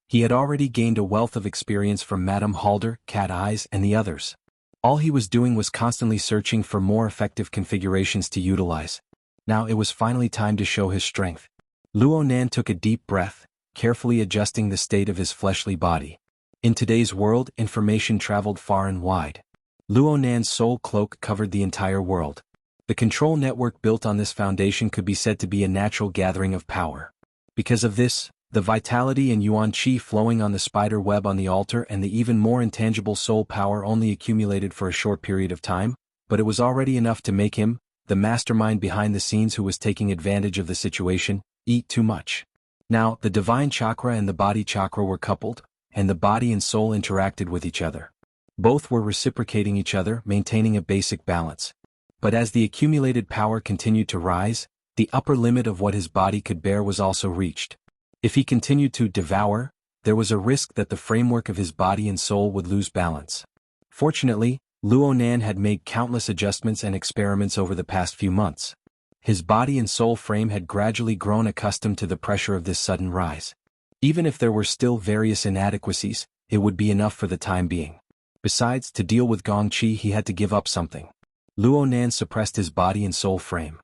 He had already gained a wealth of experience from Madame Halder, Cat Eyes, and the others. All he was doing was constantly searching for more effective configurations to utilize. Now it was finally time to show his strength. Luonan took a deep breath, carefully adjusting the state of his fleshly body. In today's world, information traveled far and wide. Luonan's soul cloak covered the entire world. The control network built on this foundation could be said to be a natural gathering of power. Because of this, the vitality and yuan qi flowing on the spider web on the altar and the even more intangible soul power only accumulated for a short period of time, but it was already enough to make him, the mastermind behind the scenes who was taking advantage of the situation, eat too much. Now, the divine chakra and the body chakra were coupled, and the body and soul interacted with each other. Both were reciprocating each other, maintaining a basic balance. But as the accumulated power continued to rise, the upper limit of what his body could bear was also reached. If he continued to devour, there was a risk that the framework of his body and soul would lose balance. Fortunately, Luonan had made countless adjustments and experiments over the past few months. His body and soul frame had gradually grown accustomed to the pressure of this sudden rise. Even if there were still various inadequacies, it would be enough for the time being. Besides, to deal with Gongqi he had to give up something. Luonan suppressed his body and soul frame.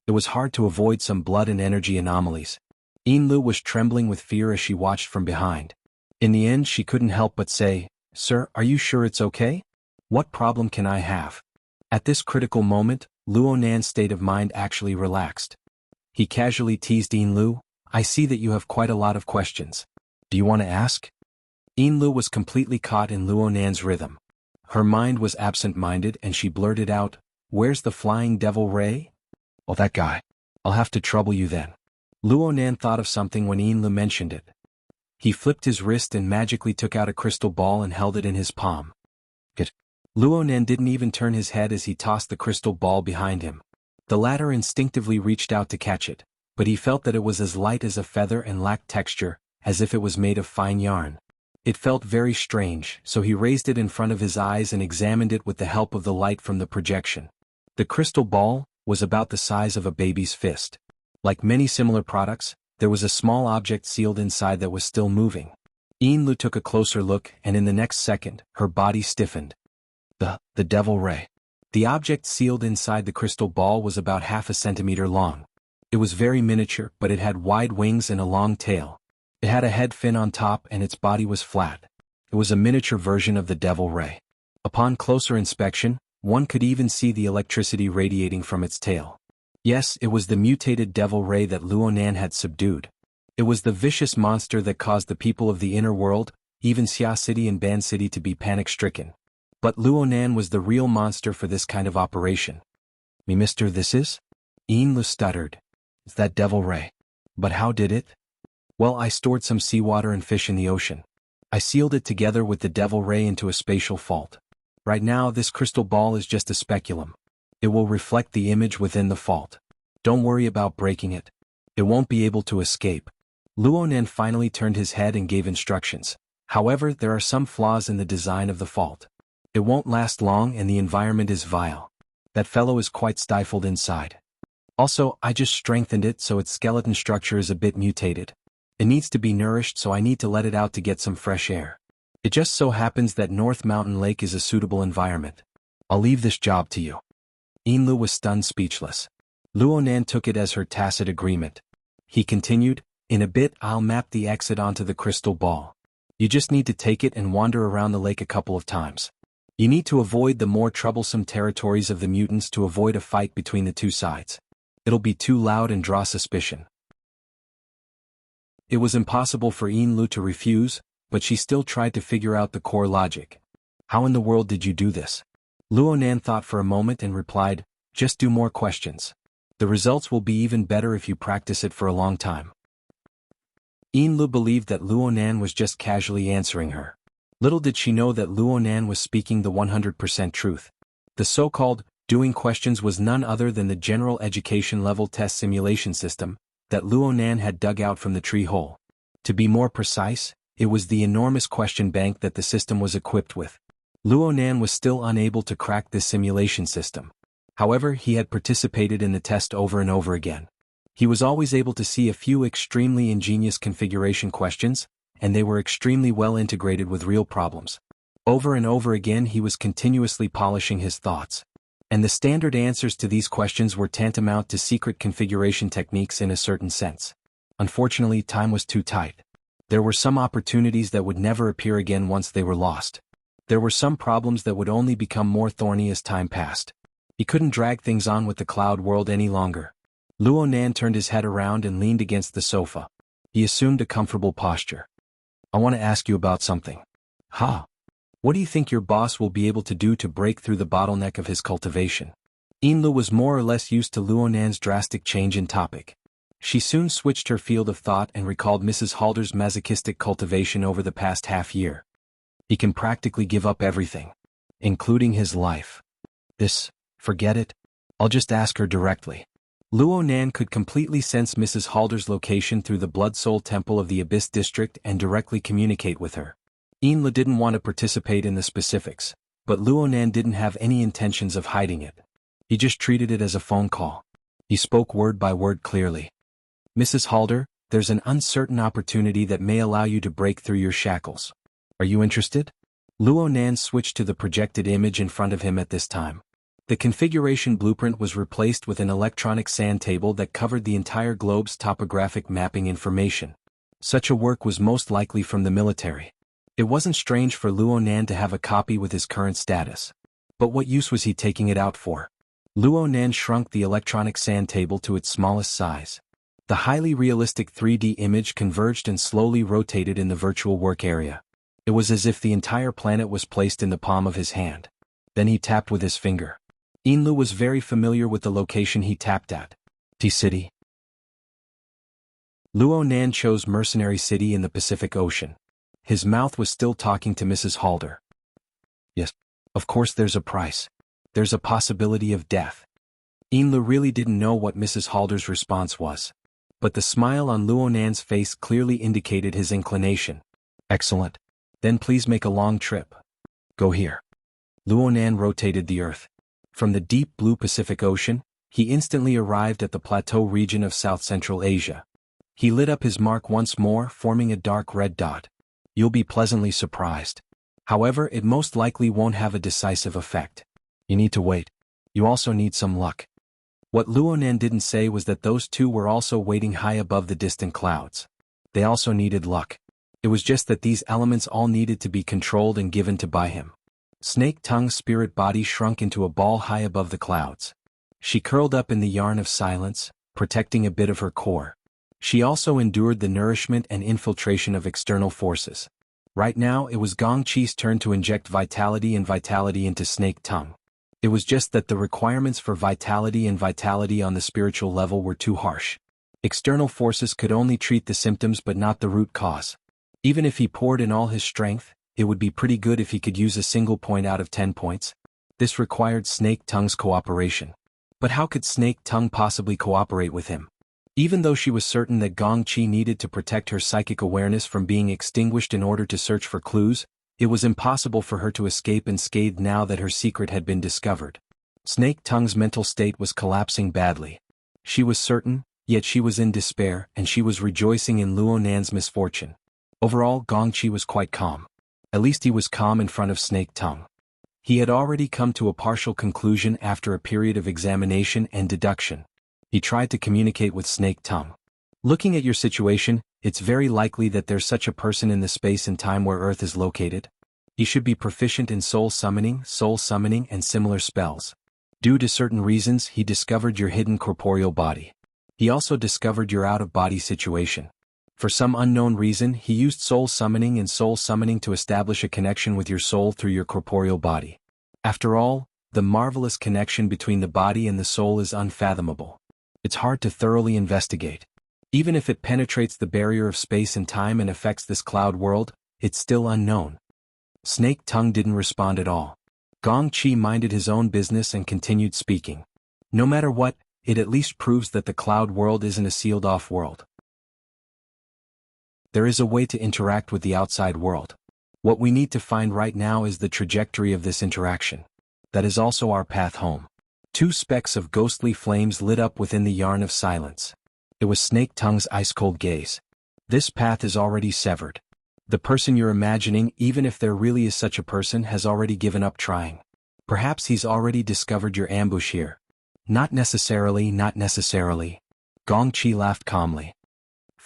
It was hard to avoid some blood and energy anomalies. Lu was trembling with fear as she watched from behind. In the end she couldn't help but say, "Sir, are you sure it's okay? What problem can I have?" At this critical moment, Luonan's state of mind actually relaxed. He casually teased Lu, "I see that you have quite a lot of questions. Do you want to ask?" Lu was completely caught in Luonan's rhythm. Her mind was absent-minded and she blurted out, "Where's the flying devil Ray?" "Oh, that guy. I'll have to trouble you then." Luonan thought of something when Lu mentioned it. He flipped his wrist and magically took out a crystal ball and held it in his palm. Get. Luonan didn't even turn his head as he tossed the crystal ball behind him. The latter instinctively reached out to catch it, but he felt that it was as light as a feather and lacked texture, as if it was made of fine yarn. It felt very strange, so he raised it in front of his eyes and examined it with the help of the light from the projection. The crystal ball was about the size of a baby's fist. Like many similar products, there was a small object sealed inside that was still moving. Lu took a closer look, and in the next second, her body stiffened. The devil ray. The object sealed inside the crystal ball was about half a centimeter long. It was very miniature, but it had wide wings and a long tail. It had a head fin on top and its body was flat. It was a miniature version of the devil ray. Upon closer inspection, one could even see the electricity radiating from its tail. Yes, it was the mutated devil ray that Luonan had subdued. It was the vicious monster that caused the people of the inner world, even Xia City and Ban City, to be panic-stricken. But Luonan was the real monster for this kind of operation. "Me, mister, this is?" Lu stuttered. "It's that devil ray. But how did it?" "Well, I stored some seawater and fish in the ocean. I sealed it together with the devil ray into a spatial fault. Right now, this crystal ball is just a speculum. It will reflect the image within the fault. Don't worry about breaking it. It won't be able to escape." Luonan finally turned his head and gave instructions. "However, there are some flaws in the design of the fault. It won't last long and the environment is vile. That fellow is quite stifled inside. Also, I just strengthened it so its skeleton structure is a bit mutated. It needs to be nourished, so I need to let it out to get some fresh air. It just so happens that North Mountain Lake is a suitable environment. I'll leave this job to you." Lu was stunned speechless. Luonan took it as her tacit agreement. He continued, "In a bit I'll map the exit onto the crystal ball. You just need to take it and wander around the lake a couple of times. You need to avoid the more troublesome territories of the mutants to avoid a fight between the two sides. It'll be too loud and draw suspicion." It was impossible for Lu to refuse, but she still tried to figure out the core logic. "How in the world did you do this?" Luonan thought for a moment and replied, "Just do more questions. The results will be even better if you practice it for a long time." Lu believed that Luonan was just casually answering her. Little did she know that Luonan was speaking the 100% truth. The so-called doing questions was none other than the general education level test simulation system that Luonan had dug out from the tree hole. To be more precise, it was the enormous question bank that the system was equipped with. Luonan was still unable to crack this simulation system. However, he had participated in the test over and over again. He was always able to see a few extremely ingenious configuration questions, and they were extremely well integrated with real problems. Over and over again he was continuously polishing his thoughts. And the standard answers to these questions were tantamount to secret configuration techniques in a certain sense. Unfortunately, time was too tight. There were some opportunities that would never appear again once they were lost. There were some problems that would only become more thorny as time passed. He couldn't drag things on with the cloud world any longer. Luonan turned his head around and leaned against the sofa. He assumed a comfortable posture. "I want to ask you about something." "Huh? What do you think your boss will be able to do to break through the bottleneck of his cultivation?" Lu was more or less used to Luonan's drastic change in topic. She soon switched her field of thought and recalled Mrs. Halder's masochistic cultivation over the past half-year. "He can practically give up everything, including his life." Forget it. I'll just ask her directly." Luonan could completely sense Mrs. Halder's location through the Blood Soul Temple of the Abyss District and directly communicate with her. Lu didn't want to participate in the specifics, but Luonan didn't have any intentions of hiding it. He just treated it as a phone call. He spoke word by word clearly. "Mrs. Halder, there's an uncertain opportunity that may allow you to break through your shackles. Are you interested?" Luonan switched to the projected image in front of him at this time. The configuration blueprint was replaced with an electronic sand table that covered the entire globe's topographic mapping information. Such a work was most likely from the military. It wasn't strange for Luonan to have a copy with his current status. But what use was he taking it out for? Luonan shrunk the electronic sand table to its smallest size. The highly realistic 3D image converged and slowly rotated in the virtual work area. It was as if the entire planet was placed in the palm of his hand. Then he tapped with his finger. Lu was very familiar with the location he tapped at. T-City. Luonan chose Mercenary City in the Pacific Ocean. His mouth was still talking to Mrs. Halder. "Yes, of course there's a price. There's a possibility of death." Lu really didn't know what Mrs. Halder's response was. But the smile on Luonan's face clearly indicated his inclination. "Excellent. Then please make a long trip. Go here." Luonan rotated the earth. From the deep blue Pacific Ocean, he instantly arrived at the plateau region of South-Central Asia. He lit up his mark once more, forming a dark red dot. You'll be pleasantly surprised. However, it most likely won't have a decisive effect. You need to wait. You also need some luck. What Luonan didn't say was that those two were also waiting high above the distant clouds. They also needed luck. It was just that these elements all needed to be controlled and given to by him. Snake Tongue's spirit body shrunk into a ball high above the clouds. She curled up in the yarn of silence, protecting a bit of her core. She also endured the nourishment and infiltration of external forces. Right now it was Gong Qi's turn to inject vitality into Snake Tongue. It was just that the requirements for vitality on the spiritual level were too harsh. External forces could only treat the symptoms but not the root cause. Even if he poured in all his strength, it would be pretty good if he could use a single point out of 10 points. This required Snake Tongue's cooperation. But how could Snake Tongue possibly cooperate with him? Even though she was certain that Gong Qi needed to protect her psychic awareness from being extinguished in order to search for clues, it was impossible for her to escape unscathed now that her secret had been discovered. Snake Tongue's mental state was collapsing badly. She was certain, yet she was in despair, and she was rejoicing in Luonan's misfortune. Overall, Gong Qi was quite calm. At least he was calm in front of Snake Tongue. He had already come to a partial conclusion after a period of examination and deduction. He tried to communicate with Snake Tongue. Looking at your situation, it's very likely that there's such a person in the space and time where Earth is located. He should be proficient in soul summoning, and similar spells. Due to certain reasons, he discovered your hidden corporeal body. He also discovered your out-of-body situation. For some unknown reason, he used soul summoning to establish a connection with your soul through your corporeal body. After all, the marvelous connection between the body and the soul is unfathomable. It's hard to thoroughly investigate. Even if it penetrates the barrier of space and time and affects this cloud world, it's still unknown. Snake Tongue didn't respond at all. Gong Qi minded his own business and continued speaking. No matter what, it at least proves that the cloud world isn't a sealed-off world. There is a way to interact with the outside world. What we need to find right now is the trajectory of this interaction. That is also our path home. Two specks of ghostly flames lit up within the yarn of silence. It was Snake Tongue's ice-cold gaze. This path is already severed. The person you're imagining, even if there really is such a person, has already given up trying. Perhaps he's already discovered your ambush here. Not necessarily. Gong Qi laughed calmly.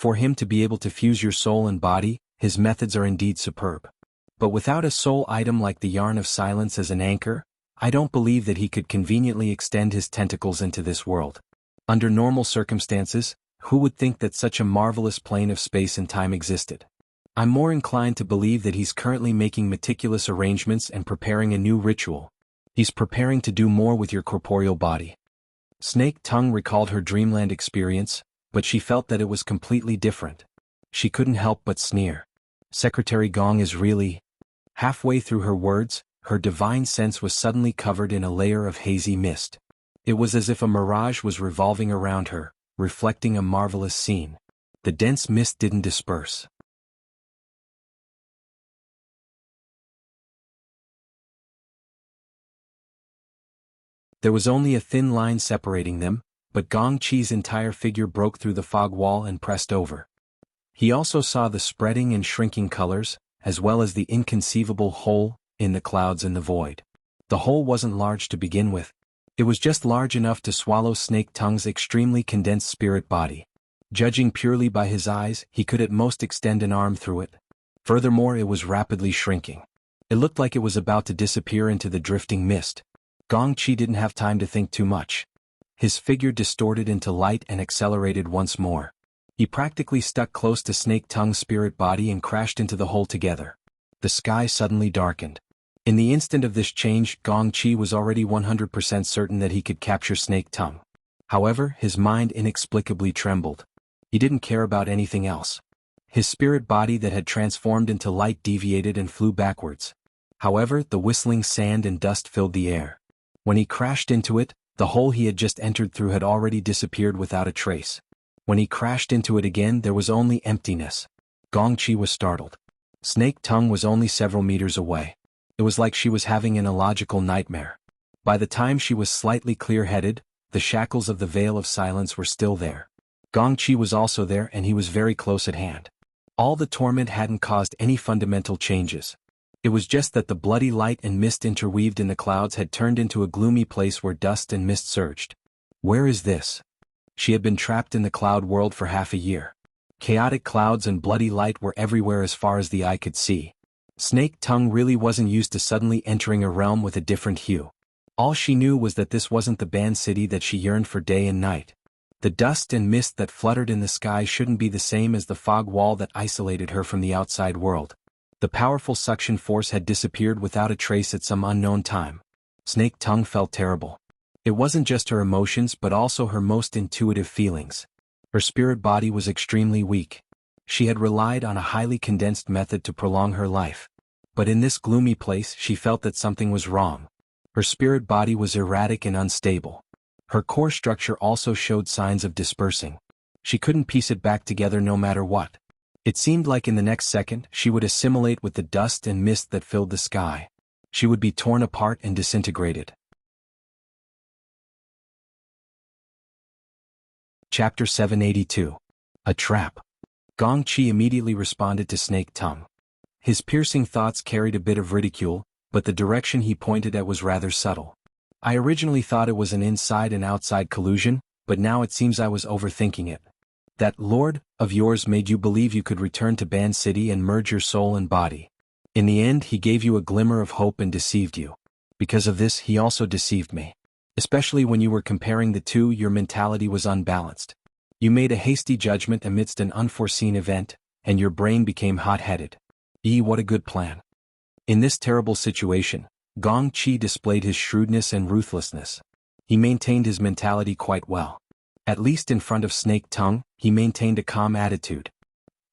For him to be able to fuse your soul and body, his methods are indeed superb. But without a soul item like the yarn of silence as an anchor, I don't believe that he could conveniently extend his tentacles into this world. Under normal circumstances, who would think that such a marvelous plane of space and time existed? I'm more inclined to believe that he's currently making meticulous arrangements and preparing a new ritual. He's preparing to do more with your corporeal body. Snake Tongue recalled her dreamland experience, but she felt that it was completely different. She couldn't help but sneer. Secretary Gong is really... Halfway through her words, her divine sense was suddenly covered in a layer of hazy mist. It was as if a mirage was revolving around her, reflecting a marvelous scene. The dense mist didn't disperse. There was only a thin line separating them, but Gong Qi's entire figure broke through the fog wall and pressed over. He also saw the spreading and shrinking colors, as well as the inconceivable hole in the clouds and the void. The hole wasn't large to begin with. It was just large enough to swallow Snake Tongue's extremely condensed spirit body. Judging purely by his eyes, he could at most extend an arm through it. Furthermore, it was rapidly shrinking. It looked like it was about to disappear into the drifting mist. Gong Qi didn't have time to think too much. His figure distorted into light and accelerated once more. He practically stuck close to Snake Tongue's spirit body and crashed into the hole together. The sky suddenly darkened. In the instant of this change, Gong Qi was already 100% certain that he could capture Snake Tongue. However, his mind inexplicably trembled. He didn't care about anything else. His spirit body that had transformed into light deviated and flew backwards. However, the whistling sand and dust filled the air. When he crashed into it, the hole he had just entered through had already disappeared without a trace. When he crashed into it again, there was only emptiness. Gong Qi was startled. Snake Tongue was only several meters away. It was like she was having an illogical nightmare. By the time she was slightly clear-headed, the shackles of the Veil of Silence were still there. Gongqi was also there, and he was very close at hand. All the torment hadn't caused any fundamental changes. It was just that the bloody light and mist interweaved in the clouds had turned into a gloomy place where dust and mist surged. Where is this? She had been trapped in the cloud world for half a year. Chaotic clouds and bloody light were everywhere as far as the eye could see. Snake Tongue really wasn't used to suddenly entering a realm with a different hue. All she knew was that this wasn't the banned city that she yearned for day and night. The dust and mist that fluttered in the sky shouldn't be the same as the fog wall that isolated her from the outside world. The powerful suction force had disappeared without a trace at some unknown time. Snake Tongue felt terrible. It wasn't just her emotions but also her most intuitive feelings. Her spirit body was extremely weak. She had relied on a highly condensed method to prolong her life. But in this gloomy place she felt that something was wrong. Her spirit body was erratic and unstable. Her core structure also showed signs of dispersing. She couldn't piece it back together no matter what. It seemed like in the next second she would assimilate with the dust and mist that filled the sky. She would be torn apart and disintegrated. Chapter 782. A Trap. Gongqi immediately responded to Snake Tongue. His piercing thoughts carried a bit of ridicule, but the direction he pointed at was rather subtle. I originally thought it was an inside and outside collusion, but now it seems I was overthinking it. That lord of yours made you believe you could return to Ban City and merge your soul and body. In the end he gave you a glimmer of hope and deceived you. Because of this he also deceived me. Especially when you were comparing the two, your mentality was unbalanced. You made a hasty judgment amidst an unforeseen event, and your brain became hot-headed. What a good plan. In this terrible situation, Gongqi displayed his shrewdness and ruthlessness. He maintained his mentality quite well. At least in front of Snake Tongue, he maintained a calm attitude.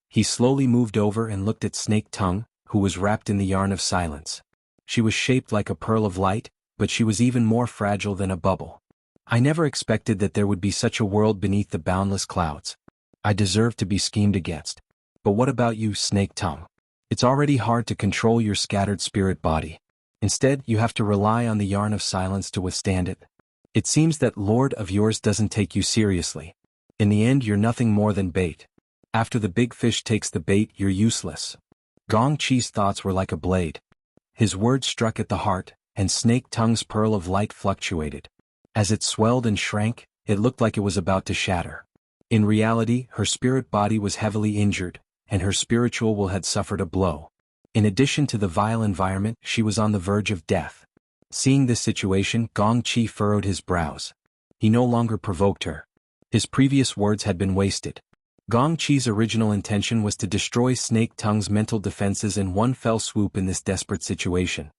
He slowly moved over and looked at Snake Tongue, who was wrapped in the yarn of silence. She was shaped like a pearl of light, but she was even more fragile than a bubble. I never expected that there would be such a world beneath the boundless clouds. I deserve to be schemed against. But what about you, Snake Tongue? It's already hard to control your scattered spirit body. Instead, you have to rely on the yarn of silence to withstand it. It seems that lord of yours doesn't take you seriously. In the end, you're nothing more than bait. After the big fish takes the bait, you're useless. Gongqi's thoughts were like a blade. His words struck at the heart, and Snake Tongue's pearl of light fluctuated. As it swelled and shrank, it looked like it was about to shatter. In reality, her spirit body was heavily injured, and her spiritual will had suffered a blow. In addition to the vile environment, she was on the verge of death. Seeing this situation, Gongqi furrowed his brows. He no longer provoked her. His previous words had been wasted. Gongqi's original intention was to destroy Snake Tongue's mental defenses in one fell swoop in this desperate situation.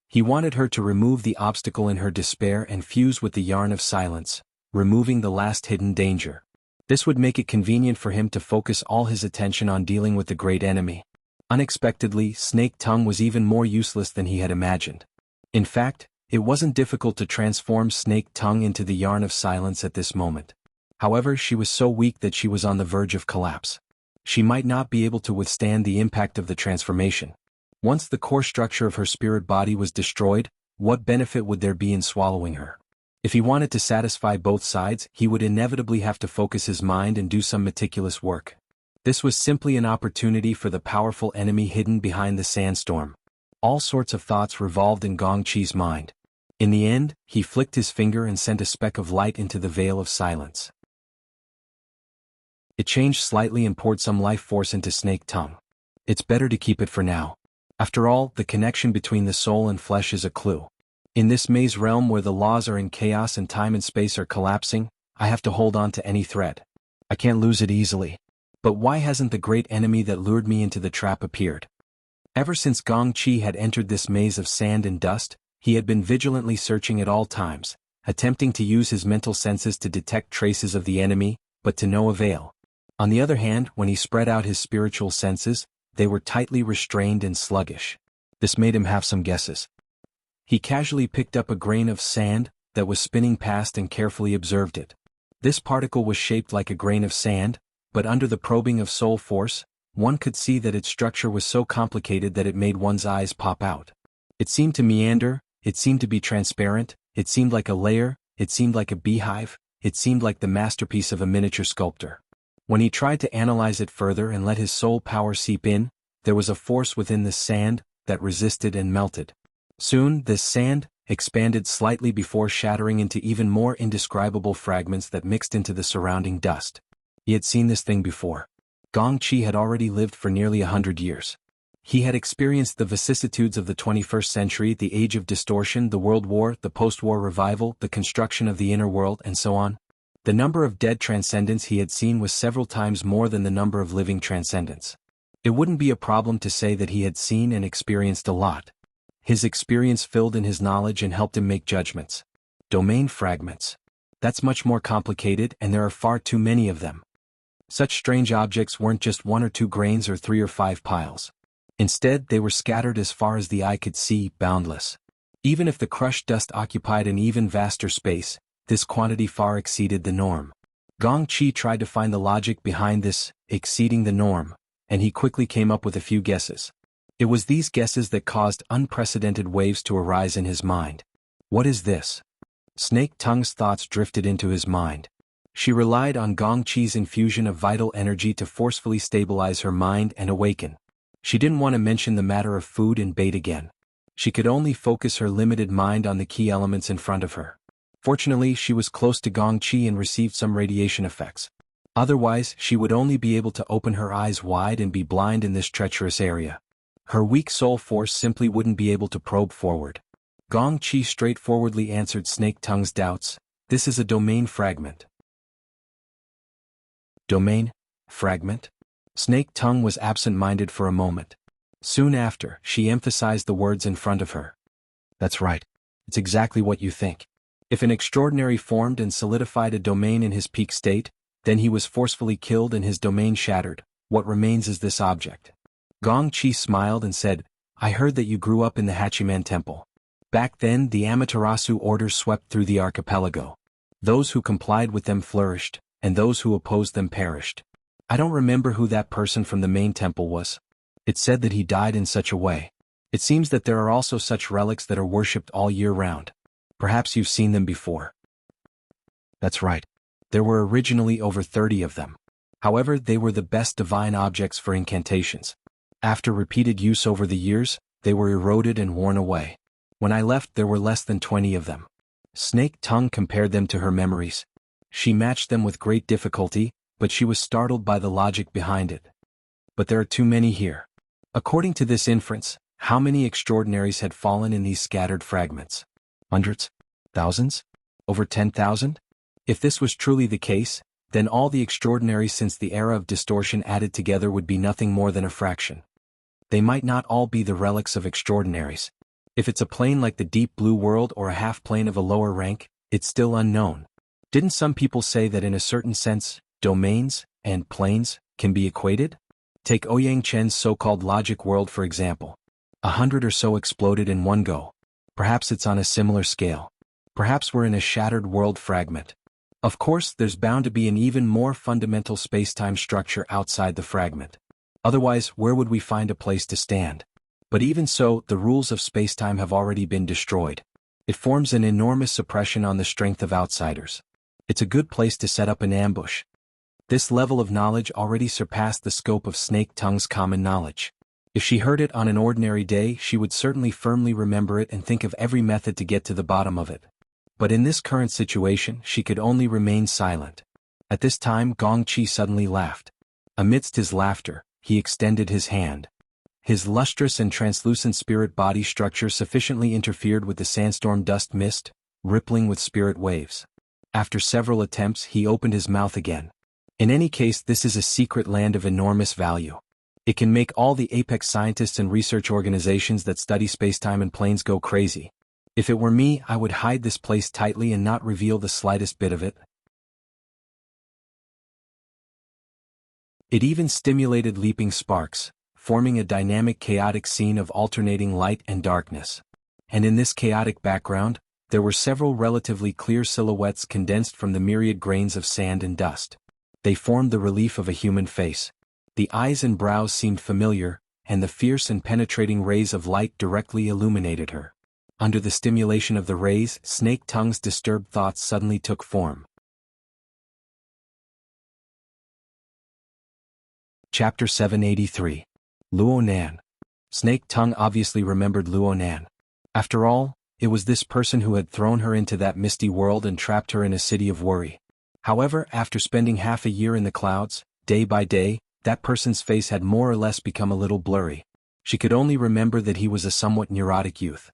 He wanted her to remove the obstacle in her despair and fuse with the yarn of silence, removing the last hidden danger. This would make it convenient for him to focus all his attention on dealing with the great enemy. Unexpectedly, Snake Tongue was even more useless than he had imagined. In fact, it wasn't difficult to transform Snake Tongue into the yarn of silence at this moment. However, she was so weak that she was on the verge of collapse. She might not be able to withstand the impact of the transformation. Once the core structure of her spirit body was destroyed, what benefit would there be in swallowing her? If he wanted to satisfy both sides, he would inevitably have to focus his mind and do some meticulous work. This was simply an opportunity for the powerful enemy hidden behind the sandstorm. All sorts of thoughts revolved in Gongqi's mind. In the end, he flicked his finger and sent a speck of light into the veil of silence. It changed slightly and poured some life force into Snake Tongue. It's better to keep it for now. After all, the connection between the soul and flesh is a clue. In this maze realm where the laws are in chaos and time and space are collapsing, I have to hold on to any thread. I can't lose it easily. But why hasn't the great enemy that lured me into the trap appeared? Ever since Gongqi had entered this maze of sand and dust, he had been vigilantly searching at all times, attempting to use his mental senses to detect traces of the enemy, but to no avail. On the other hand, when he spread out his spiritual senses, they were tightly restrained and sluggish. This made him have some guesses. He casually picked up a grain of sand that was spinning past and carefully observed it. This particle was shaped like a grain of sand, but under the probing of soul force, one could see that its structure was so complicated that it made one's eyes pop out. It seemed to meander, it seemed to be transparent, It seemed like a layer, it seemed like a beehive, it seemed like the masterpiece of a miniature sculptor. When he tried to analyze it further and let his soul power seep in, there was a force within the sand that resisted and melted. Soon, this sand expanded slightly before shattering into even more indescribable fragments that mixed into the surrounding dust. He had seen this thing before. Gong Qi had already lived for nearly 100 years. He had experienced the vicissitudes of the 21st century, the age of distortion, the World War, the post-war revival, the construction of the inner world, and so on. The number of dead transcendents he had seen was several times more than the number of living transcendents. It wouldn't be a problem to say that he had seen and experienced a lot. His experience filled in his knowledge and helped him make judgments. Domain fragments. That's much more complicated, and there are far too many of them. Such strange objects weren't just 1 or 2 grains or 3 or 5 piles. Instead, they were scattered as far as the eye could see, boundless. Even if the crushed dust occupied an even vaster space, this quantity far exceeded the norm. Gong Qi tried to find the logic behind this exceeding the norm, and he quickly came up with a few guesses. It was these guesses that caused unprecedented waves to arise in his mind. What is this? Snake Tongue's thoughts drifted into his mind. She relied on Gong Qi's infusion of vital energy to forcefully stabilize her mind and awaken. She didn't want to mention the matter of food and bait again. She could only focus her limited mind on the key elements in front of her. Fortunately, she was close to Gong Qi and received some radiation effects. Otherwise, she would only be able to open her eyes wide and be blind in this treacherous area. Her weak soul force simply wouldn't be able to probe forward. Gong Qi straightforwardly answered Snake Tongue's doubts. This is a domain fragment. Domain? Fragment? Snake Tongue was absent-minded for a moment. Soon after, she emphasized the words in front of her. That's right. It's exactly what you think. If an extraordinary formed and solidified a domain in his peak state, then he was forcefully killed and his domain shattered. What remains is this object. Gong Qi smiled and said, I heard that you grew up in the Hachiman Temple. Back then, the Amaterasu orders swept through the archipelago. Those who complied with them flourished, and those who opposed them perished. I don't remember who that person from the main temple was. It said that he died in such a way. It seems that there are also such relics that are worshipped all year round. Perhaps you've seen them before. That's right. There were originally over 30 of them. However, they were the best divine objects for incantations. After repeated use over the years, they were eroded and worn away. When I left, there were less than 20 of them. Snake Tongue compared them to her memories. She matched them with great difficulty, but she was startled by the logic behind it. But there are too many here. According to this inference, how many extraordinaries had fallen in these scattered fragments? Hundreds? Thousands? Over 10,000? If this was truly the case, then all the extraordinaries since the era of distortion added together would be nothing more than a fraction. They might not all be the relics of extraordinaries. If it's a plane like the deep blue world or a half-plane of a lower rank, it's still unknown. Didn't some people say that in a certain sense, domains and planes can be equated? Take Ouyang Chen's so-called logic world for example. 100 or so exploded in one go. Perhaps it's on a similar scale. Perhaps we're in a shattered world fragment. Of course, there's bound to be an even more fundamental space-time structure outside the fragment. Otherwise, where would we find a place to stand? But even so, the rules of space-time have already been destroyed. It forms an enormous suppression on the strength of outsiders. It's a good place to set up an ambush. This level of knowledge already surpassed the scope of Snake Tongue's common knowledge. If she heard it on an ordinary day, she would certainly firmly remember it and think of every method to get to the bottom of it. But in this current situation, she could only remain silent. At this time, Gong Qi suddenly laughed. Amidst his laughter, he extended his hand. His lustrous and translucent spirit body structure sufficiently interfered with the sandstorm dust mist, rippling with spirit waves. After several attempts, he opened his mouth again. In any case, this is a secret land of enormous value. It can make all the apex scientists and research organizations that study spacetime and planes go crazy. If it were me, I would hide this place tightly and not reveal the slightest bit of it. It even stimulated leaping sparks, forming a dynamic chaotic scene of alternating light and darkness. And in this chaotic background, there were several relatively clear silhouettes condensed from the myriad grains of sand and dust. They formed the relief of a human face. The eyes and brows seemed familiar, and the fierce and penetrating rays of light directly illuminated her. under the stimulation of the rays, Snake Tongue's disturbed thoughts suddenly took form. Chapter 783. Luonan. Snake Tongue obviously remembered Luonan. After all, it was this person who had thrown her into that misty world and trapped her in a city of worry. However, after spending half a year in the clouds, day by day, that person's face had more or less become a little blurry. She could only remember that he was a somewhat neurotic youth.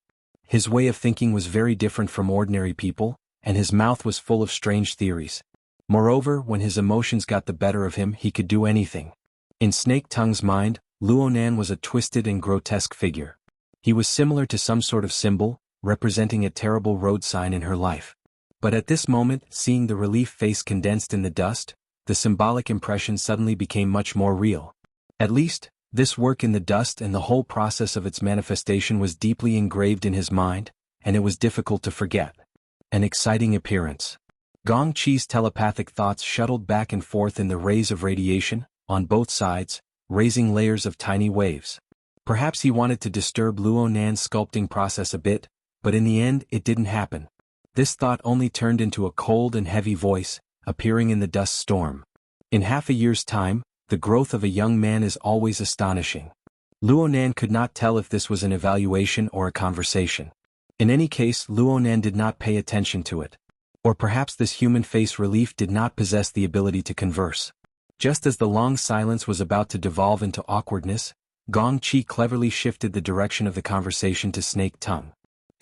His way of thinking was very different from ordinary people, and his mouth was full of strange theories. Moreover, when his emotions got the better of him, he could do anything. In Snake Tongue's mind, Luonan was a twisted and grotesque figure. He was similar to some sort of symbol, representing a terrible road sign in her life. But at this moment, seeing the relief face condensed in the dust, the symbolic impression suddenly became much more real. At least, this work in the dust and the whole process of its manifestation was deeply engraved in his mind, and it was difficult to forget. An exciting appearance. Gong Qi's telepathic thoughts shuttled back and forth in the rays of radiation, on both sides, raising layers of tiny waves. Perhaps he wanted to disturb Luonan's sculpting process a bit, but in the end it didn't happen. This thought only turned into a cold and heavy voice, appearing in the dust storm. In half a year's time, the growth of a young man is always astonishing. Luonan could not tell if this was an evaluation or a conversation. In any case, Luonan did not pay attention to it. Or perhaps this human face relief did not possess the ability to converse. Just as the long silence was about to devolve into awkwardness, Gong Qi cleverly shifted the direction of the conversation to Snake Tongue.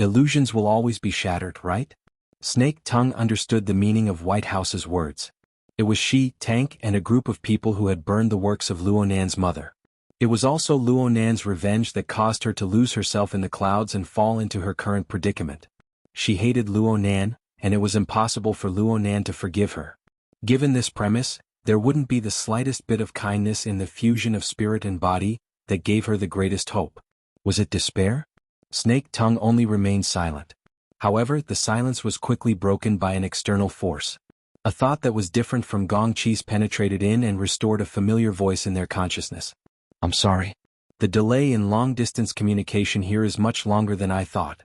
Illusions will always be shattered, right? Snake Tongue understood the meaning of White House's words. It was she, Tank, and a group of people who had burned the works of Luonan's mother. It was also Luonan's revenge that caused her to lose herself in the clouds and fall into her current predicament. She hated Luonan, and it was impossible for Luonan to forgive her. Given this premise, there wouldn't be the slightest bit of kindness in the fusion of spirit and body that gave her the greatest hope. Was it despair? Snake Tongue only remained silent. However, the silence was quickly broken by an external force. A thought that was different from Gong Qi's penetrated in and restored a familiar voice in their consciousness. I'm sorry. The delay in long-distance communication here is much longer than I thought.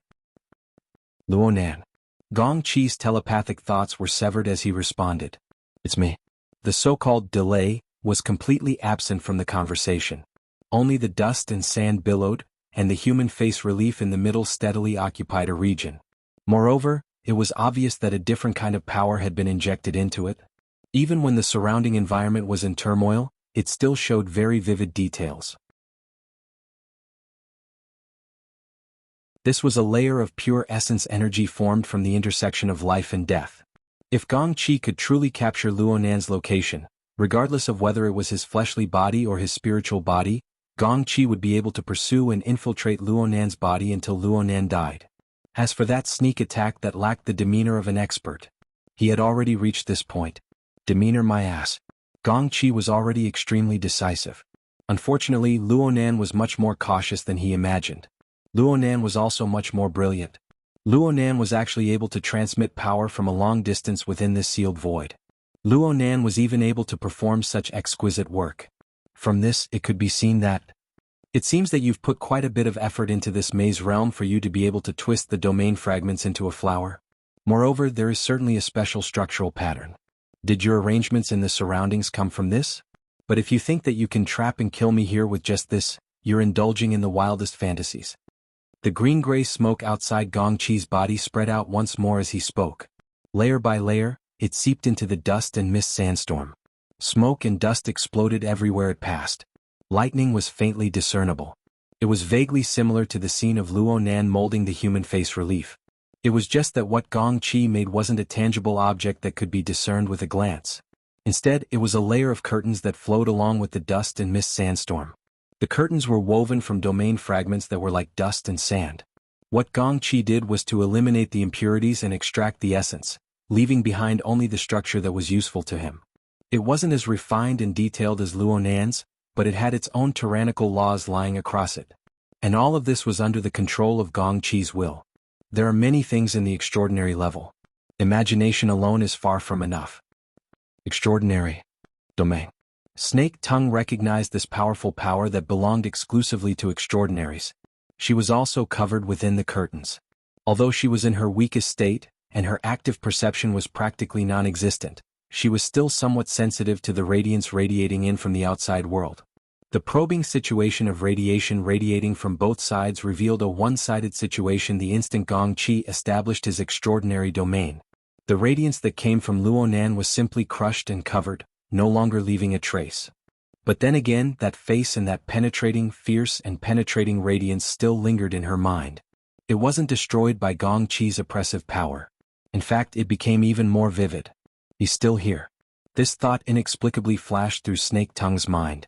Luonan. Gong Qi's telepathic thoughts were severed as he responded. It's me. The so-called delay was completely absent from the conversation. Only the dust and sand billowed, and the human face relief in the middle steadily occupied a region. Moreover, it was obvious that a different kind of power had been injected into it. Even when the surrounding environment was in turmoil, it still showed very vivid details. This was a layer of pure essence energy formed from the intersection of life and death. If Gong Qi could truly capture Luonan's location, regardless of whether it was his fleshly body or his spiritual body, Gong Qi would be able to pursue and infiltrate Luonan's body until Luonan died. As for that sneak attack that lacked the demeanor of an expert, he had already reached this point. Demeanor my ass. Gong Qi was already extremely decisive. Unfortunately, Luonan was much more cautious than he imagined. Luonan was also much more brilliant. Luonan was actually able to transmit power from a long distance within this sealed void. Luonan was even able to perform such exquisite work. From this, it could be seen that it seems that you've put quite a bit of effort into this maze realm for you to be able to twist the domain fragments into a flower. Moreover, there is certainly a special structural pattern. Did your arrangements in the surroundings come from this? But if you think that you can trap and kill me here with just this, you're indulging in the wildest fantasies. The green-gray smoke outside Gong Qi's body spread out once more as he spoke. Layer by layer, it seeped into the dust and mist sandstorm. Smoke and dust exploded everywhere it passed. Lightning was faintly discernible. It was vaguely similar to the scene of Luonan molding the human face relief. It was just that what Gong Qi made wasn't a tangible object that could be discerned with a glance. Instead, it was a layer of curtains that flowed along with the dust and mist sandstorm. The curtains were woven from domain fragments that were like dust and sand. What Gong Qi did was to eliminate the impurities and extract the essence, leaving behind only the structure that was useful to him. It wasn't as refined and detailed as Luonan's, but it had its own tyrannical laws lying across it. And all of this was under the control of Gong Qi's will. There are many things in the extraordinary level. Imagination alone is far from enough. Extraordinary domain. Snake Tongue recognized this powerful power that belonged exclusively to extraordinaries. She was also covered within the curtains. Although she was in her weakest state, and her active perception was practically non-existent, she was still somewhat sensitive to the radiance radiating in from the outside world. The probing situation of radiation radiating from both sides revealed a one-sided situation the instant Gong Qi established his extraordinary domain. The radiance that came from Luonan was simply crushed and covered, no longer leaving a trace. But then again, that face and that penetrating, fierce and penetrating radiance still lingered in her mind. It wasn't destroyed by Gong Qi's oppressive power. In fact, it became even more vivid. He's still here. This thought inexplicably flashed through Snake Tongue's mind.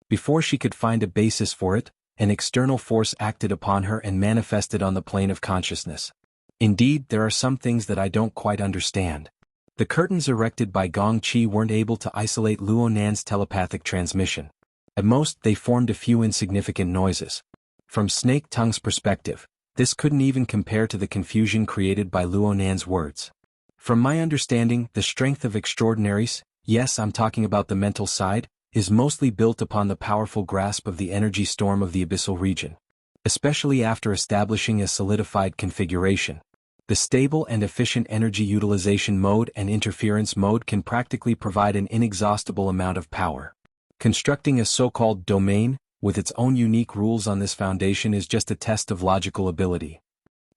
Before she could find a basis for it, an external force acted upon her and manifested on the plane of consciousness. Indeed, there are some things that I don't quite understand. The curtains erected by Gong Qi weren't able to isolate Luonan's telepathic transmission. At most, they formed a few insignificant noises. From Snake Tongue's perspective, this couldn't even compare to the confusion created by Luonan's words. From my understanding, the strength of extraordinaries, yes, I'm talking about the mental side, is mostly built upon the powerful grasp of the energy storm of the abyssal region. Especially after establishing a solidified configuration. The stable and efficient energy utilization mode and interference mode can practically provide an inexhaustible amount of power. Constructing a so-called domain, with its own unique rules on this foundation is just a test of logical ability.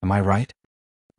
Am I right?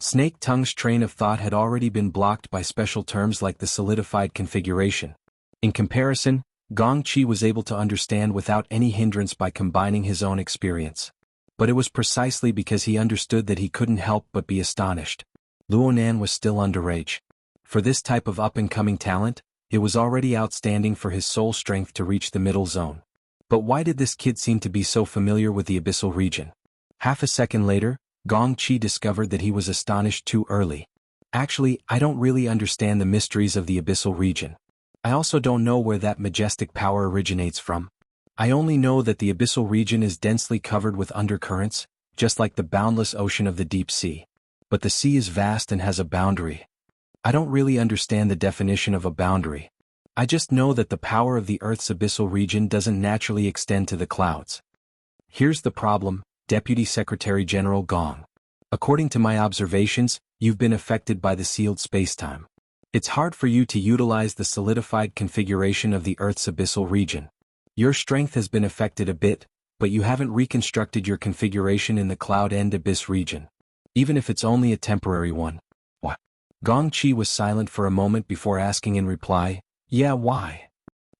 Snake Tongue's train of thought had already been blocked by special terms like the solidified configuration. In comparison, Gong Qi was able to understand without any hindrance by combining his own experience. But it was precisely because he understood that he couldn't help but be astonished. Luonan was still underage. For this type of up-and-coming talent, it was already outstanding for his soul strength to reach the middle zone. But why did this kid seem to be so familiar with the abyssal region? Half a second later, Gong Qi discovered that he was astonished too early. Actually, I don't really understand the mysteries of the abyssal region. I also don't know where that majestic power originates from. I only know that the abyssal region is densely covered with undercurrents, just like the boundless ocean of the deep sea. But the sea is vast and has a boundary. I don't really understand the definition of a boundary. I just know that the power of the Earth's abyssal region doesn't naturally extend to the clouds. Here's the problem, Deputy Secretary General Gong. According to my observations, you've been affected by the sealed spacetime. It's hard for you to utilize the solidified configuration of the Earth's abyssal region. Your strength has been affected a bit, but you haven't reconstructed your configuration in the Cloud End Abyss region. Even if it's only a temporary one. What? Gong Qi was silent for a moment before asking in reply, yeah, why?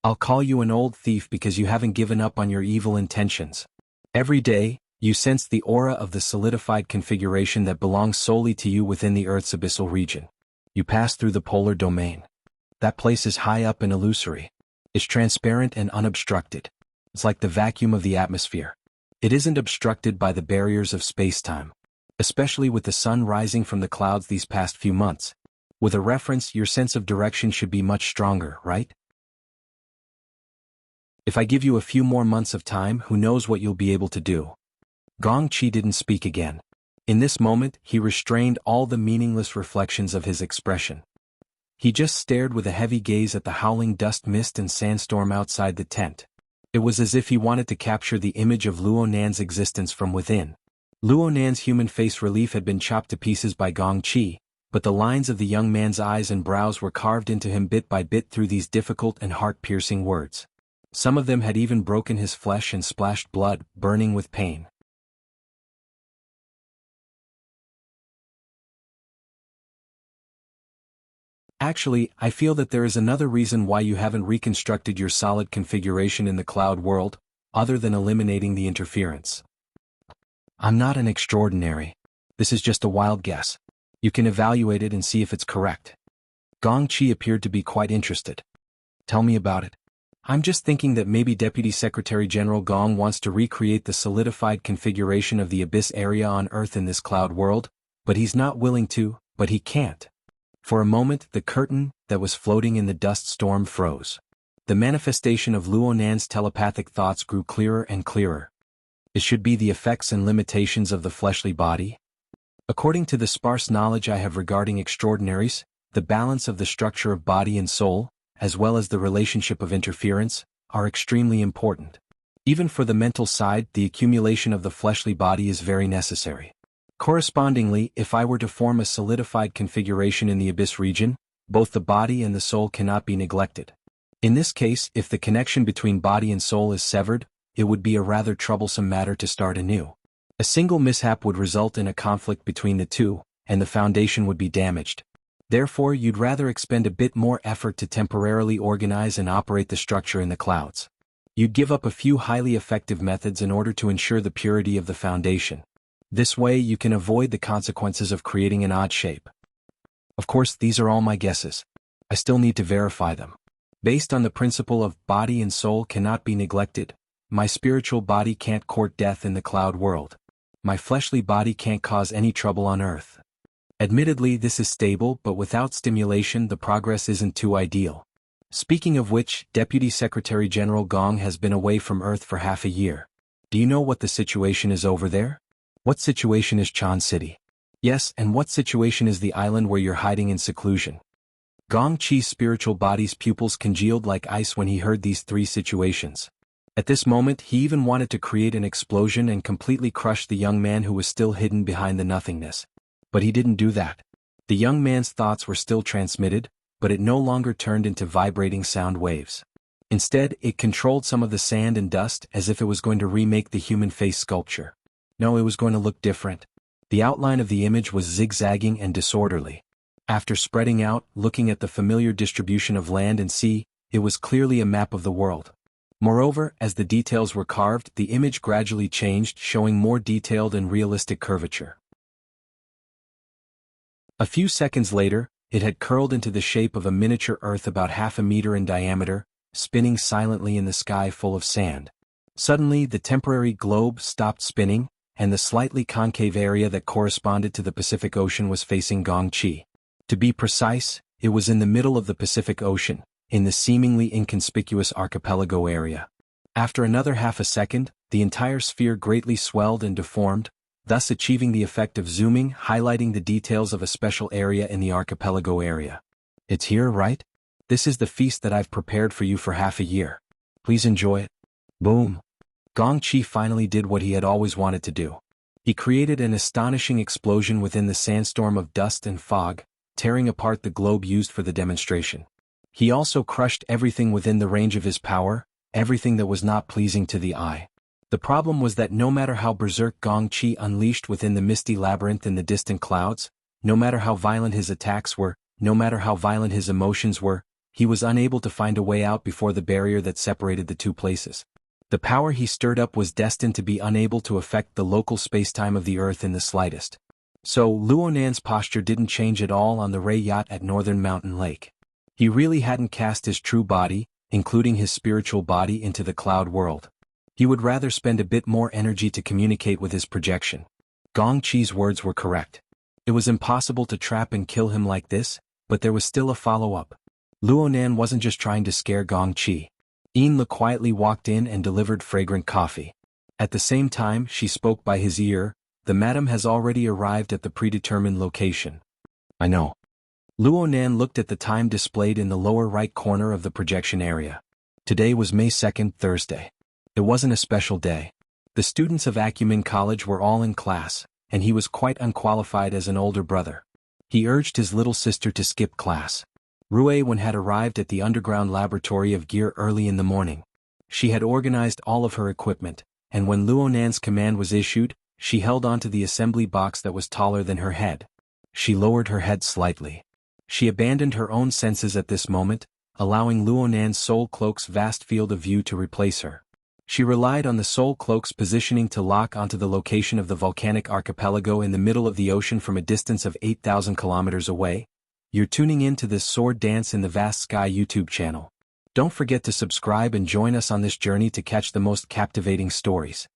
I'll call you an old thief because you haven't given up on your evil intentions. Every day, you sense the aura of the solidified configuration that belongs solely to you within the Earth's abyssal region. You pass through the polar domain. That place is high up and illusory. It's transparent and unobstructed. It's like the vacuum of the atmosphere. It isn't obstructed by the barriers of space-time. Especially with the sun rising from the clouds these past few months. With a reference, your sense of direction should be much stronger, right? If I give you a few more months of time, who knows what you'll be able to do. Gong Qi didn't speak again. In this moment, he restrained all the meaningless reflections of his expression. He just stared with a heavy gaze at the howling dust mist and sandstorm outside the tent. It was as if he wanted to capture the image of Luonan's existence from within. Luonan's human face relief had been chopped to pieces by Gong Qi, but the lines of the young man's eyes and brows were carved into him bit by bit through these difficult and heart-piercing words. Some of them had even broken his flesh and splashed blood, burning with pain. Actually, I feel that there is another reason why you haven't reconstructed your solid configuration in the cloud world, other than eliminating the interference. I'm not an extraordinary. This is just a wild guess. You can evaluate it and see if it's correct. Gong Qi appeared to be quite interested. Tell me about it. I'm just thinking that maybe Deputy Secretary General Gong wants to recreate the solidified configuration of the abyss area on Earth in this cloud world, but he's not willing to, but he can't. For a moment, the curtain that was floating in the dust storm froze. The manifestation of Luonan's telepathic thoughts grew clearer and clearer. It should be the effects and limitations of the fleshly body. According to the sparse knowledge I have regarding extraordinaries, the balance of the structure of body and soul, as well as the relationship of interference, are extremely important. Even for the mental side, the accumulation of the fleshly body is very necessary. Correspondingly, if I were to form a solidified configuration in the abyss region, both the body and the soul cannot be neglected. In this case, if the connection between body and soul is severed, it would be a rather troublesome matter to start anew. A single mishap would result in a conflict between the two, and the foundation would be damaged. Therefore, you'd rather expend a bit more effort to temporarily organize and operate the structure in the clouds. You'd give up a few highly effective methods in order to ensure the purity of the foundation. This way you can avoid the consequences of creating an odd shape. Of course, these are all my guesses. I still need to verify them. Based on the principle of body and soul cannot be neglected, my spiritual body can't court death in the cloud world. My fleshly body can't cause any trouble on earth. Admittedly, this is stable, but without stimulation the progress isn't too ideal. Speaking of which, Deputy Secretary General Gong has been away from Earth for half a year. Do you know what the situation is over there? What situation is Chan City? Yes, and what situation is the island where you're hiding in seclusion? Gong Chi's spiritual body's pupils congealed like ice when he heard these three situations. At this moment he even wanted to create an explosion and completely crush the young man who was still hidden behind the nothingness. But he didn't do that. The young man's thoughts were still transmitted, but it no longer turned into vibrating sound waves. Instead, it controlled some of the sand and dust as if it was going to remake the human face sculpture. No, it was going to look different. The outline of the image was zigzagging and disorderly. After spreading out, looking at the familiar distribution of land and sea, it was clearly a map of the world. Moreover, as the details were carved, the image gradually changed, showing more detailed and realistic curvature. A few seconds later, it had curled into the shape of a miniature Earth about half a meter in diameter, spinning silently in the sky full of sand. Suddenly, the temporary globe stopped spinning, and the slightly concave area that corresponded to the Pacific Ocean was facing Gong Chi. To be precise, it was in the middle of the Pacific Ocean, in the seemingly inconspicuous archipelago area. After another half a second, the entire sphere greatly swelled and deformed, thus achieving the effect of zooming, highlighting the details of a special area in the archipelago area. It's here, right? This is the feast that I've prepared for you for half a year. Please enjoy it. Boom. Gong Chi finally did what he had always wanted to do. He created an astonishing explosion within the sandstorm of dust and fog, tearing apart the globe used for the demonstration. He also crushed everything within the range of his power, everything that was not pleasing to the eye. The problem was that no matter how berserk Gong Chi unleashed within the misty labyrinth in the distant clouds, no matter how violent his attacks were, no matter how violent his emotions were, he was unable to find a way out before the barrier that separated the two places. The power he stirred up was destined to be unable to affect the local spacetime of the Earth in the slightest. So, Luonan's posture didn't change at all on the Ray yacht at Northern Mountain Lake. He really hadn't cast his true body, including his spiritual body, into the cloud world. He would rather spend a bit more energy to communicate with his projection. Gong Chi's words were correct. It was impossible to trap and kill him like this, but there was still a follow-up. Luonan wasn't just trying to scare Gong Chi. Inla quietly walked in and delivered fragrant coffee. At the same time, she spoke by his ear, "The madam has already arrived at the predetermined location." "I know." Luonan looked at the time displayed in the lower right corner of the projection area. Today was May 2nd, Thursday. It wasn't a special day. The students of Acumen College were all in class, and he was quite unqualified as an older brother. He urged his little sister to skip class. Ruewen had arrived at the underground laboratory of gear early in the morning. She had organized all of her equipment, and when Luonan's command was issued, she held onto the assembly box that was taller than her head. She lowered her head slightly. She abandoned her own senses at this moment, allowing Luonan's soul cloak's vast field of view to replace her. She relied on the soul cloak's positioning to lock onto the location of the volcanic archipelago in the middle of the ocean from a distance of 8,000 kilometers away. You're tuning in to this Sword Dance in the Vast Sky YouTube channel. Don't forget to subscribe and join us on this journey to catch the most captivating stories.